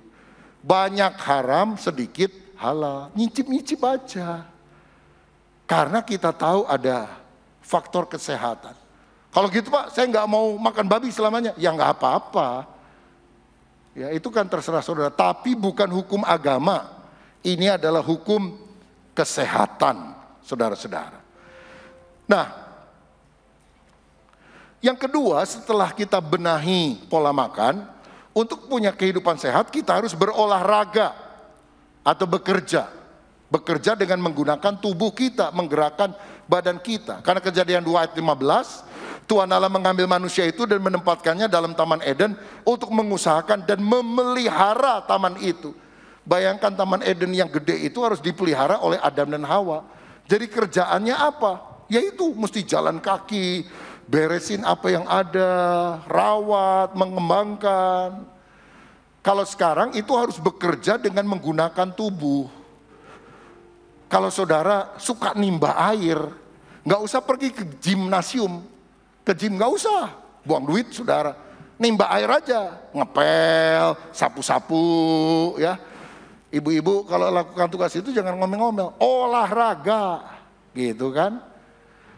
Banyak haram, sedikit halal. Nyicip-nyicip aja. Karena kita tahu ada faktor kesehatan. Kalau gitu Pak, saya nggak mau makan babi selamanya. Ya nggak apa-apa. Ya itu kan terserah saudara. Tapi bukan hukum agama. Ini adalah hukum kesehatan, saudara-saudara. Nah, yang kedua setelah kita benahi pola makan, untuk punya kehidupan sehat kita harus berolahraga atau bekerja. Bekerja dengan menggunakan tubuh kita, menggerakkan badan kita. Karena Kejadian 2 ayat 15, Tuhan Allah mengambil manusia itu dan menempatkannya dalam Taman Eden untuk mengusahakan dan memelihara taman itu. Bayangkan Taman Eden yang gede itu harus dipelihara oleh Adam dan Hawa. Jadi kerjaannya apa? Yaitu mesti jalan kaki, beresin apa yang ada, rawat, mengembangkan. Kalau sekarang itu harus bekerja dengan menggunakan tubuh. Kalau saudara suka nimba air, nggak usah pergi ke gimnasium. Ke gym nggak usah, buang duit saudara. Nimba air aja, ngepel, sapu-sapu ya. Ibu-ibu kalau lakukan tugas itu jangan ngomel-ngomel, olahraga gitu kan.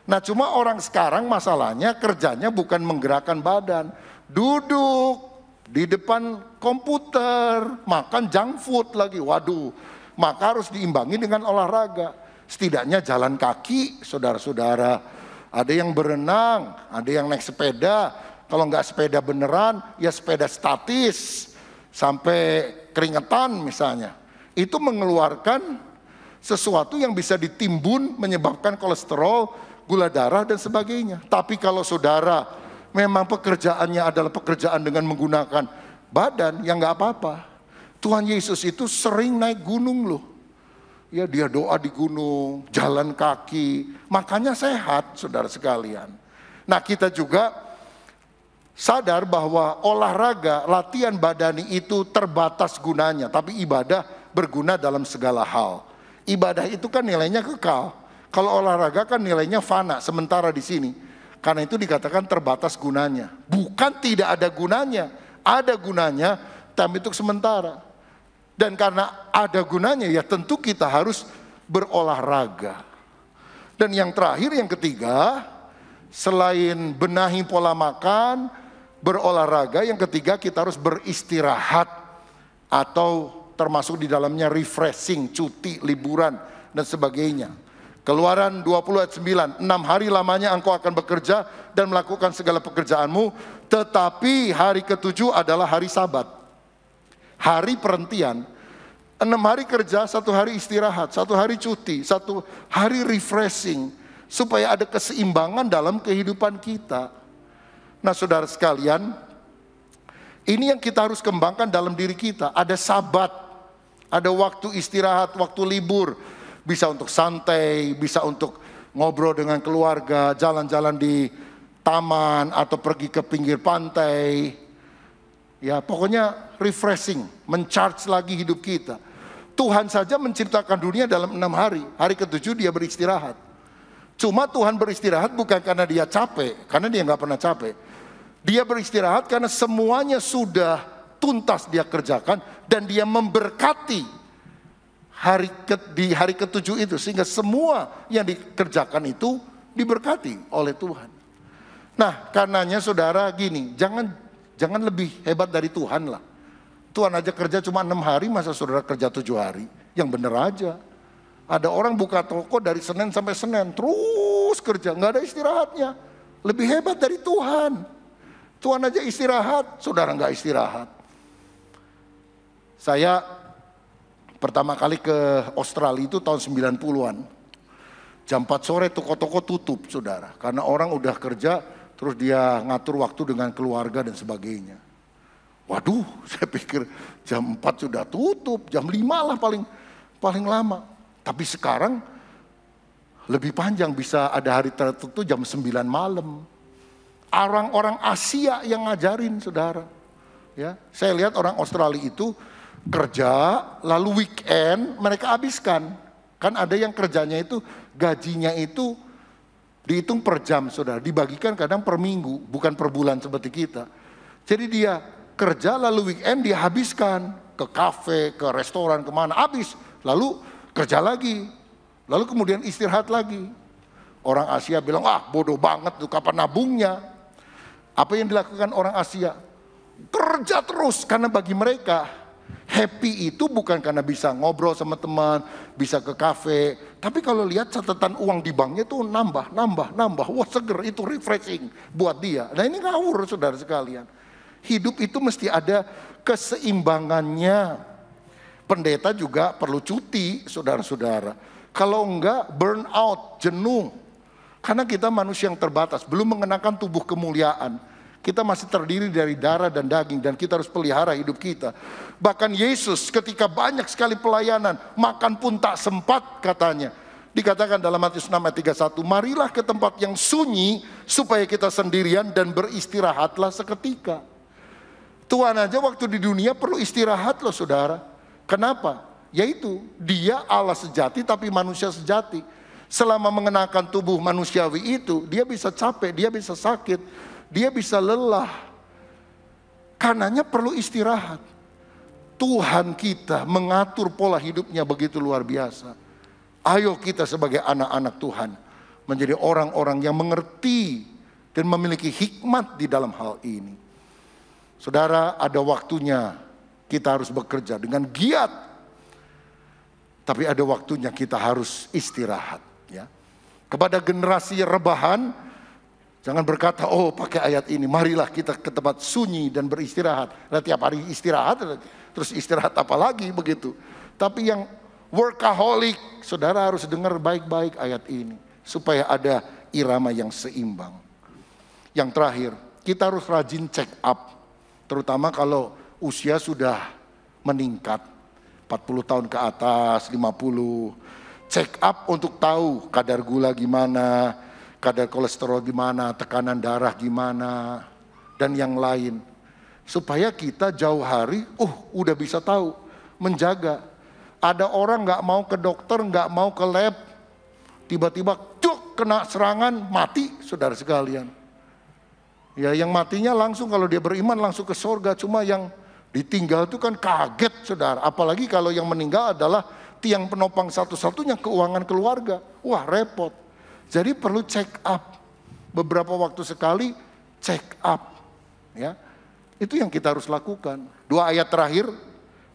Nah cuma orang sekarang masalahnya kerjanya bukan menggerakkan badan. Duduk di depan komputer, makan junk food lagi. Waduh, maka harus diimbangi dengan olahraga. Setidaknya jalan kaki saudara-saudara. Ada yang berenang, ada yang naik sepeda. Kalau nggak sepeda beneran, ya sepeda statis. Sampai keringetan misalnya. Itu mengeluarkan sesuatu yang bisa ditimbun menyebabkan kolesterol, gula darah dan sebagainya. Tapi kalau saudara memang pekerjaannya adalah pekerjaan dengan menggunakan badan, ya nggak apa-apa. Tuhan Yesus itu sering naik gunung loh. Ya dia doa di gunung, jalan kaki, makanya sehat saudara sekalian. Nah kita juga sadar bahwa olahraga, latihan badani itu terbatas gunanya. Tapi ibadah berguna dalam segala hal. Ibadah itu kan nilainya kekal. Kalau olahraga kan nilainya fana, sementara di sini. Karena itu dikatakan terbatas gunanya. Bukan tidak ada gunanya. Ada gunanya, tapi untuk sementara. Dan karena ada gunanya, ya tentu kita harus berolahraga. Dan yang terakhir, yang ketiga, selain benahi pola makan, berolahraga, yang ketiga kita harus beristirahat. Atau termasuk di dalamnya refreshing, cuti, liburan, dan sebagainya. Keluaran 20 ayat 9, 6 hari lamanya engkau akan bekerja dan melakukan segala pekerjaanmu, tetapi hari ketujuh adalah hari Sabat. Hari perhentian. 6 hari kerja, 1 hari istirahat, 1 hari cuti, 1 hari refreshing. Supaya ada keseimbangan dalam kehidupan kita. Nah saudara sekalian, ini yang kita harus kembangkan dalam diri kita. Ada Sabat, ada waktu istirahat, waktu libur. Bisa untuk santai, bisa untuk ngobrol dengan keluarga, jalan-jalan di taman atau pergi ke pinggir pantai. Ya pokoknya refreshing, mencharge lagi hidup kita. Tuhan saja menciptakan dunia dalam 6 hari. Hari ketujuh dia beristirahat. Cuma Tuhan beristirahat bukan karena dia capek, karena dia nggak pernah capek. Dia beristirahat karena semuanya sudah tuntas dia kerjakan dan dia memberkati di hari ketujuh itu, sehingga semua yang dikerjakan itu diberkati oleh Tuhan. Nah karenanya saudara gini, jangan lebih hebat dari Tuhan lah. Tuhan aja kerja cuma 6 hari, masa saudara kerja 7 hari? Yang bener aja. Ada orang buka toko dari Senin sampai Senin, terus kerja, nggak ada istirahatnya. Lebih hebat dari Tuhan. Tuhan aja istirahat, saudara nggak istirahat. Saya pertama kali ke Australia itu tahun 90-an. Jam 4 sore toko-toko tutup saudara. Karena orang udah kerja, terus dia ngatur waktu dengan keluarga dan sebagainya. Waduh, saya pikir jam 4 sudah tutup, jam 5 lah paling lama. Tapi sekarang lebih panjang, bisa ada hari tertentu jam 9 malam. Orang-orang Asia yang ngajarin, saudara. Ya, saya lihat orang Australia itu kerja, lalu weekend mereka habiskan. Kan ada yang kerjanya itu, gajinya itu dihitung per jam, saudara. Dibagikan kadang per minggu, bukan per bulan seperti kita. Jadi dia kerja lalu weekend dia habiskan. Ke kafe, ke restoran, kemana, habis. Lalu kerja lagi. Lalu kemudian istirahat lagi. Orang Asia bilang, bodoh banget tuh, kapan nabungnya? Apa yang dilakukan orang Asia? Kerja terus, karena bagi mereka happy itu bukan karena bisa ngobrol sama teman, bisa ke kafe. Tapi kalau lihat catatan uang di banknya tuh nambah. Wah, seger, itu refreshing buat dia. Nah ini ngawur, saudara sekalian. Hidup itu mesti ada keseimbangannya. Pendeta juga perlu cuti, saudara-saudara. Kalau enggak, burn out, jenuh. Karena kita manusia yang terbatas, belum mengenakan tubuh kemuliaan. Kita masih terdiri dari darah dan daging dan kita harus pelihara hidup kita. Bahkan Yesus ketika banyak sekali pelayanan, makan pun tak sempat katanya. Dikatakan dalam Matius 6 ayat 31, marilah ke tempat yang sunyi supaya kita sendirian dan beristirahatlah seketika. Tuhan aja waktu di dunia perlu istirahat loh, saudara. Kenapa? Yaitu dia Allah sejati tapi manusia sejati. Selama mengenakan tubuh manusiawi itu, dia bisa capek, dia bisa sakit, dia bisa lelah. Karenanya perlu istirahat. Tuhan kita mengatur pola hidupnya begitu luar biasa. Ayo kita sebagai anak-anak Tuhan menjadi orang-orang yang mengerti dan memiliki hikmat di dalam hal ini. Saudara, ada waktunya kita harus bekerja dengan giat. Tapi ada waktunya kita harus istirahat. Ya. Kepada generasi rebahan, jangan berkata, pakai ayat ini, marilah kita ke tempat sunyi dan beristirahat. Nah, tiap hari istirahat, terus istirahat apa lagi begitu. Tapi yang workaholic, saudara harus dengar baik-baik ayat ini. Supaya ada irama yang seimbang. Yang terakhir, kita harus rajin check up. Terutama kalau usia sudah meningkat. 40 tahun ke atas, 50. Check up untuk tahu kadar gula gimana, kadar kolesterol gimana, tekanan darah gimana, dan yang lain. Supaya kita jauh hari, udah bisa tahu, menjaga. Ada orang gak mau ke dokter, gak mau ke lab, tiba-tiba kena serangan, mati, saudara sekalian. Ya, yang matinya langsung kalau dia beriman langsung ke surga, cuma yang ditinggal itu kan kaget, saudara. Apalagi kalau yang meninggal adalah tiang penopang satu-satunya keuangan keluarga. Wah, repot. Jadi perlu check up. Beberapa waktu sekali check up. Ya, itu yang kita harus lakukan. 2 ayat terakhir,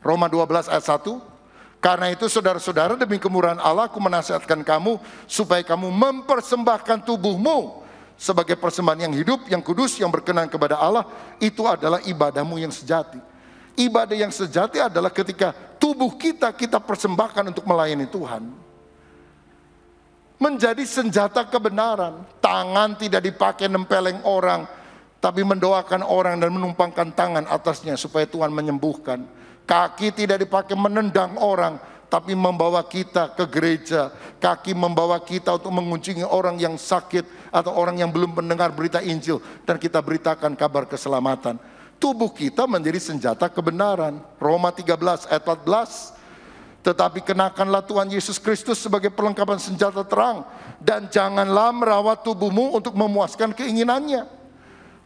Roma 12 ayat 1. Karena itu saudara-saudara, demi kemurahan Allah aku menasihatkan kamu supaya kamu mempersembahkan tubuhmu sebagai persembahan yang hidup, yang kudus, yang berkenan kepada Allah. Itu adalah ibadahmu yang sejati. Ibadah yang sejati adalah ketika tubuh kita persembahkan untuk melayani Tuhan. Menjadi senjata kebenaran. Tangan tidak dipakai nempeleng orang, tapi mendoakan orang dan menumpangkan tangan atasnya supaya Tuhan menyembuhkan. Kaki tidak dipakai menendang orang, tapi membawa kita ke gereja. Kaki membawa kita untuk mengunjungi orang yang sakit atau orang yang belum mendengar berita Injil, dan kita beritakan kabar keselamatan. Tubuh kita menjadi senjata kebenaran. Roma 13 ayat 14. Tetapi kenakanlah Tuhan Yesus Kristus sebagai perlengkapan senjata terang. Dan janganlah merawat tubuhmu untuk memuaskan keinginannya.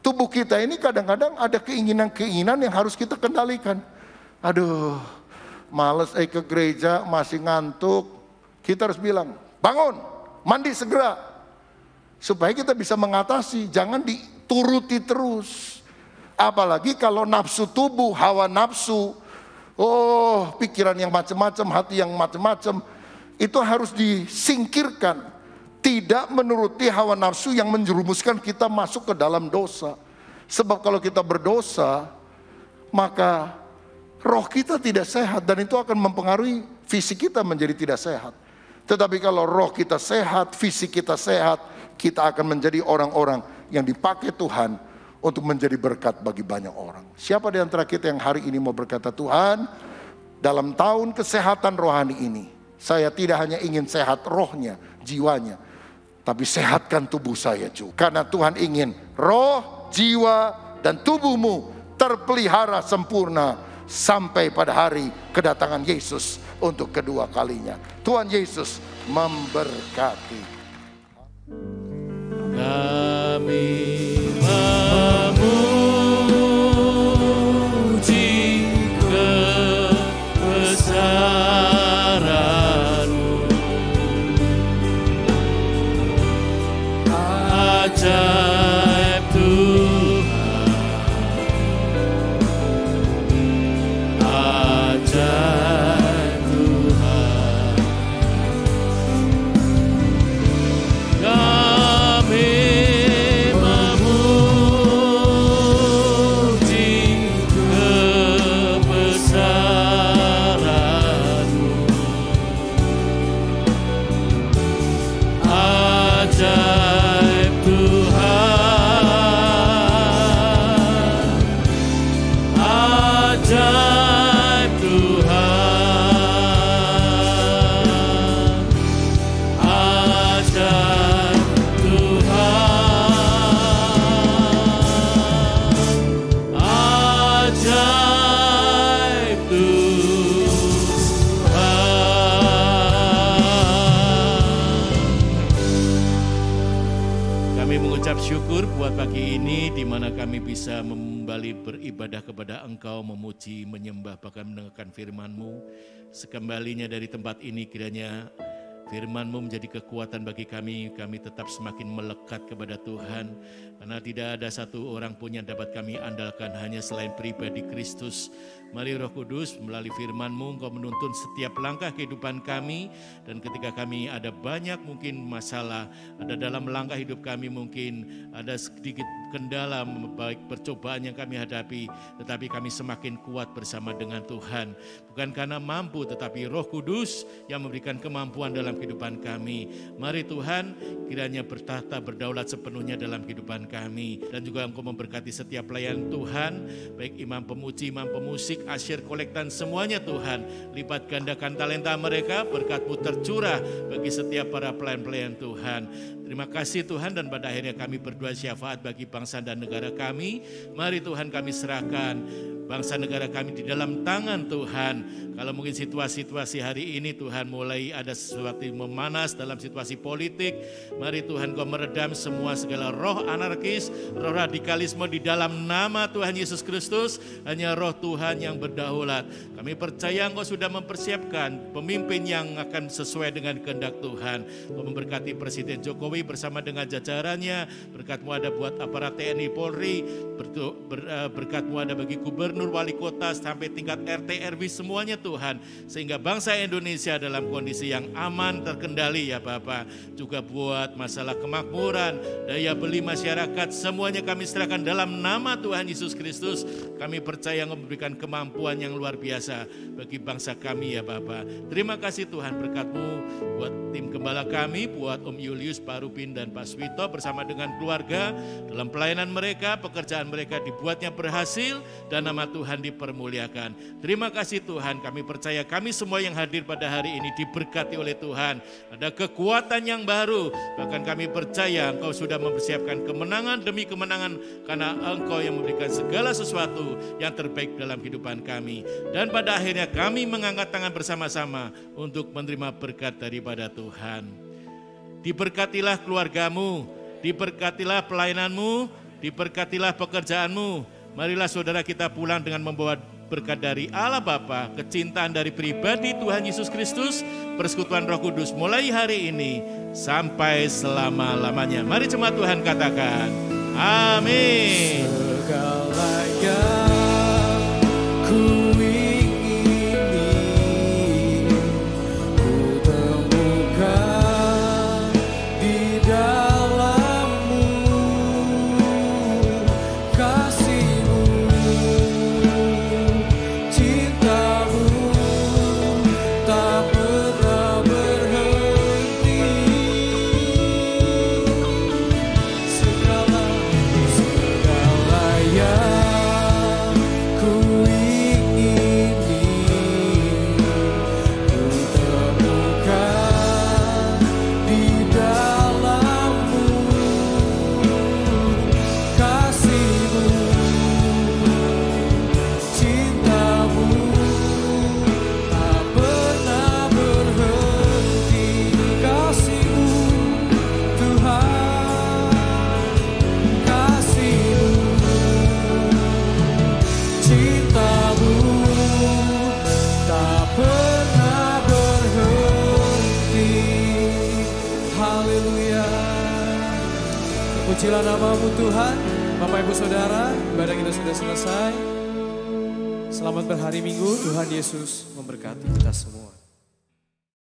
Tubuh kita ini kadang-kadang ada keinginan-keinginan yang harus kita kendalikan. Aduh, males ke gereja, masih ngantuk. Kita harus bilang, bangun, mandi segera. Supaya kita bisa mengatasi, jangan dituruti terus. Apalagi kalau nafsu tubuh, hawa nafsu, pikiran yang macam-macam, hati yang macam-macam, itu harus disingkirkan. Tidak menuruti hawa nafsu yang menjerumuskan kita masuk ke dalam dosa. Sebab kalau kita berdosa, maka roh kita tidak sehat, dan itu akan mempengaruhi fisik kita menjadi tidak sehat. Tetapi kalau roh kita sehat, fisik kita sehat, kita akan menjadi orang-orang yang dipakai Tuhan untuk menjadi berkat bagi banyak orang. Siapa di antara kita yang hari ini mau berkata, Tuhan, dalam tahun kesehatan rohani ini, saya tidak hanya ingin sehat rohnya, jiwanya, tapi sehatkan tubuh saya juga. Karena Tuhan ingin roh, jiwa, dan tubuhmu terpelihara sempurna sampai pada hari kedatangan Yesus untuk kedua kalinya. Tuhan Yesus memberkati. Kami memuji kebesaran-Mu, ajaib Tuhan, ajaib Tuhan. Kami memuji kebesaran-Mu, ajaib Tuhan, ajaib Tuhan, ajaib Tuhan, ajaib Tuhan. Kami mengucap syukur buat pagi ini di mana kami bisa kembali beribadah kepada Engkau, memuji, menyembah, bahkan mendengarkan firman-Mu. Sekembalinya dari tempat ini kiranya firman-Mu menjadi kekuatan bagi kami tetap semakin melekat kepada Tuhan. Karena tidak ada satu orang pun yang dapat kami andalkan hanya selain pribadi Kristus. Mari Roh Kudus melalui firman-Mu Engkau menuntun setiap langkah kehidupan kami. Dan ketika kami ada banyak mungkin masalah, ada dalam langkah hidup kami mungkin ada sedikit kendala, baik percobaan yang kami hadapi, tetapi kami semakin kuat bersama dengan Tuhan. Bukan karena mampu, tetapi Roh Kudus yang memberikan kemampuan dalam kehidupan kami. Mari Tuhan, kiranya bertahta berdaulat sepenuhnya dalam kehidupan kami. Dan juga Engkau memberkati setiap pelayan Tuhan, baik imam pemuji, imam pemusik, asyir, kolektan, semuanya Tuhan. Lipat gandakan talenta mereka, berkat-Mu tercurah bagi setiap para pelayan-pelayan Tuhan. Terima kasih Tuhan, dan pada akhirnya kami berdoa syafaat bagi bangsa dan negara kami. Mari Tuhan kami serahkan bangsa negara kami di dalam tangan Tuhan. Kalau mungkin situasi hari ini Tuhan mulai ada sesuatu yang memanas dalam situasi politik. Mari Tuhan Kau meredam semua segala roh anarkis, roh radikalisme di dalam nama Tuhan Yesus Kristus. Hanya roh Tuhan yang berdaulat. Kami percaya Engkau sudah mempersiapkan pemimpin yang akan sesuai dengan kehendak Tuhan. Kau memberkati Presiden Jokowi bersama dengan jajarannya. Berkat-Mu ada buat aparat TNI Polri. Berkat-Mu ada bagi gubernur, wali kota, sampai tingkat RT RW semuanya Tuhan. Sehingga bangsa Indonesia dalam kondisi yang aman, terkendali ya Bapak. Juga buat masalah kemakmuran, daya beli masyarakat, semuanya kami serahkan dalam nama Tuhan Yesus Kristus. Kami percaya Engkau memberikan kemampuan yang luar biasa bagi bangsa kami ya Bapak. Terima kasih Tuhan, berkat-Mu buat tim gembala kami, buat Om Julius, Pak Rupin, dan Pak Swito bersama dengan keluarga. Dalam pelayanan mereka, pekerjaan mereka dibuatnya berhasil, dan nama Tuhan dipermuliakan. Terima kasih Tuhan, kami percaya kami semua yang hadir pada hari ini diberkati oleh Tuhan. Ada kekuatan yang baru, bahkan kami percaya Engkau sudah mempersiapkan kemenangan demi kemenangan, karena Engkau yang memberikan segala sesuatu yang terbaik dalam kehidupan kami. Dan pada akhirnya kami mengangkat tangan bersama-sama untuk menerima berkat daripada Tuhan. Diberkatilah keluargamu, diberkatilah pelayananmu, diberkatilah pekerjaanmu. Marilah saudara kita pulang dengan membawa berkat dari Allah Bapa, kecintaan dari pribadi Tuhan Yesus Kristus, persekutuan Roh Kudus mulai hari ini sampai selama-lamanya. Mari jemaat Tuhan katakan, amin. Segala yang ku ingini, ku temukan di dalam-Mu, kasih-Mu, cinta-Mu tak pernah berhenti. Segala Terpujilah nama-Mu Tuhan. Bapak Ibu Saudara, ibadah kita sudah selesai. Selamat berhari Minggu, Tuhan Yesus memberkati kita semua.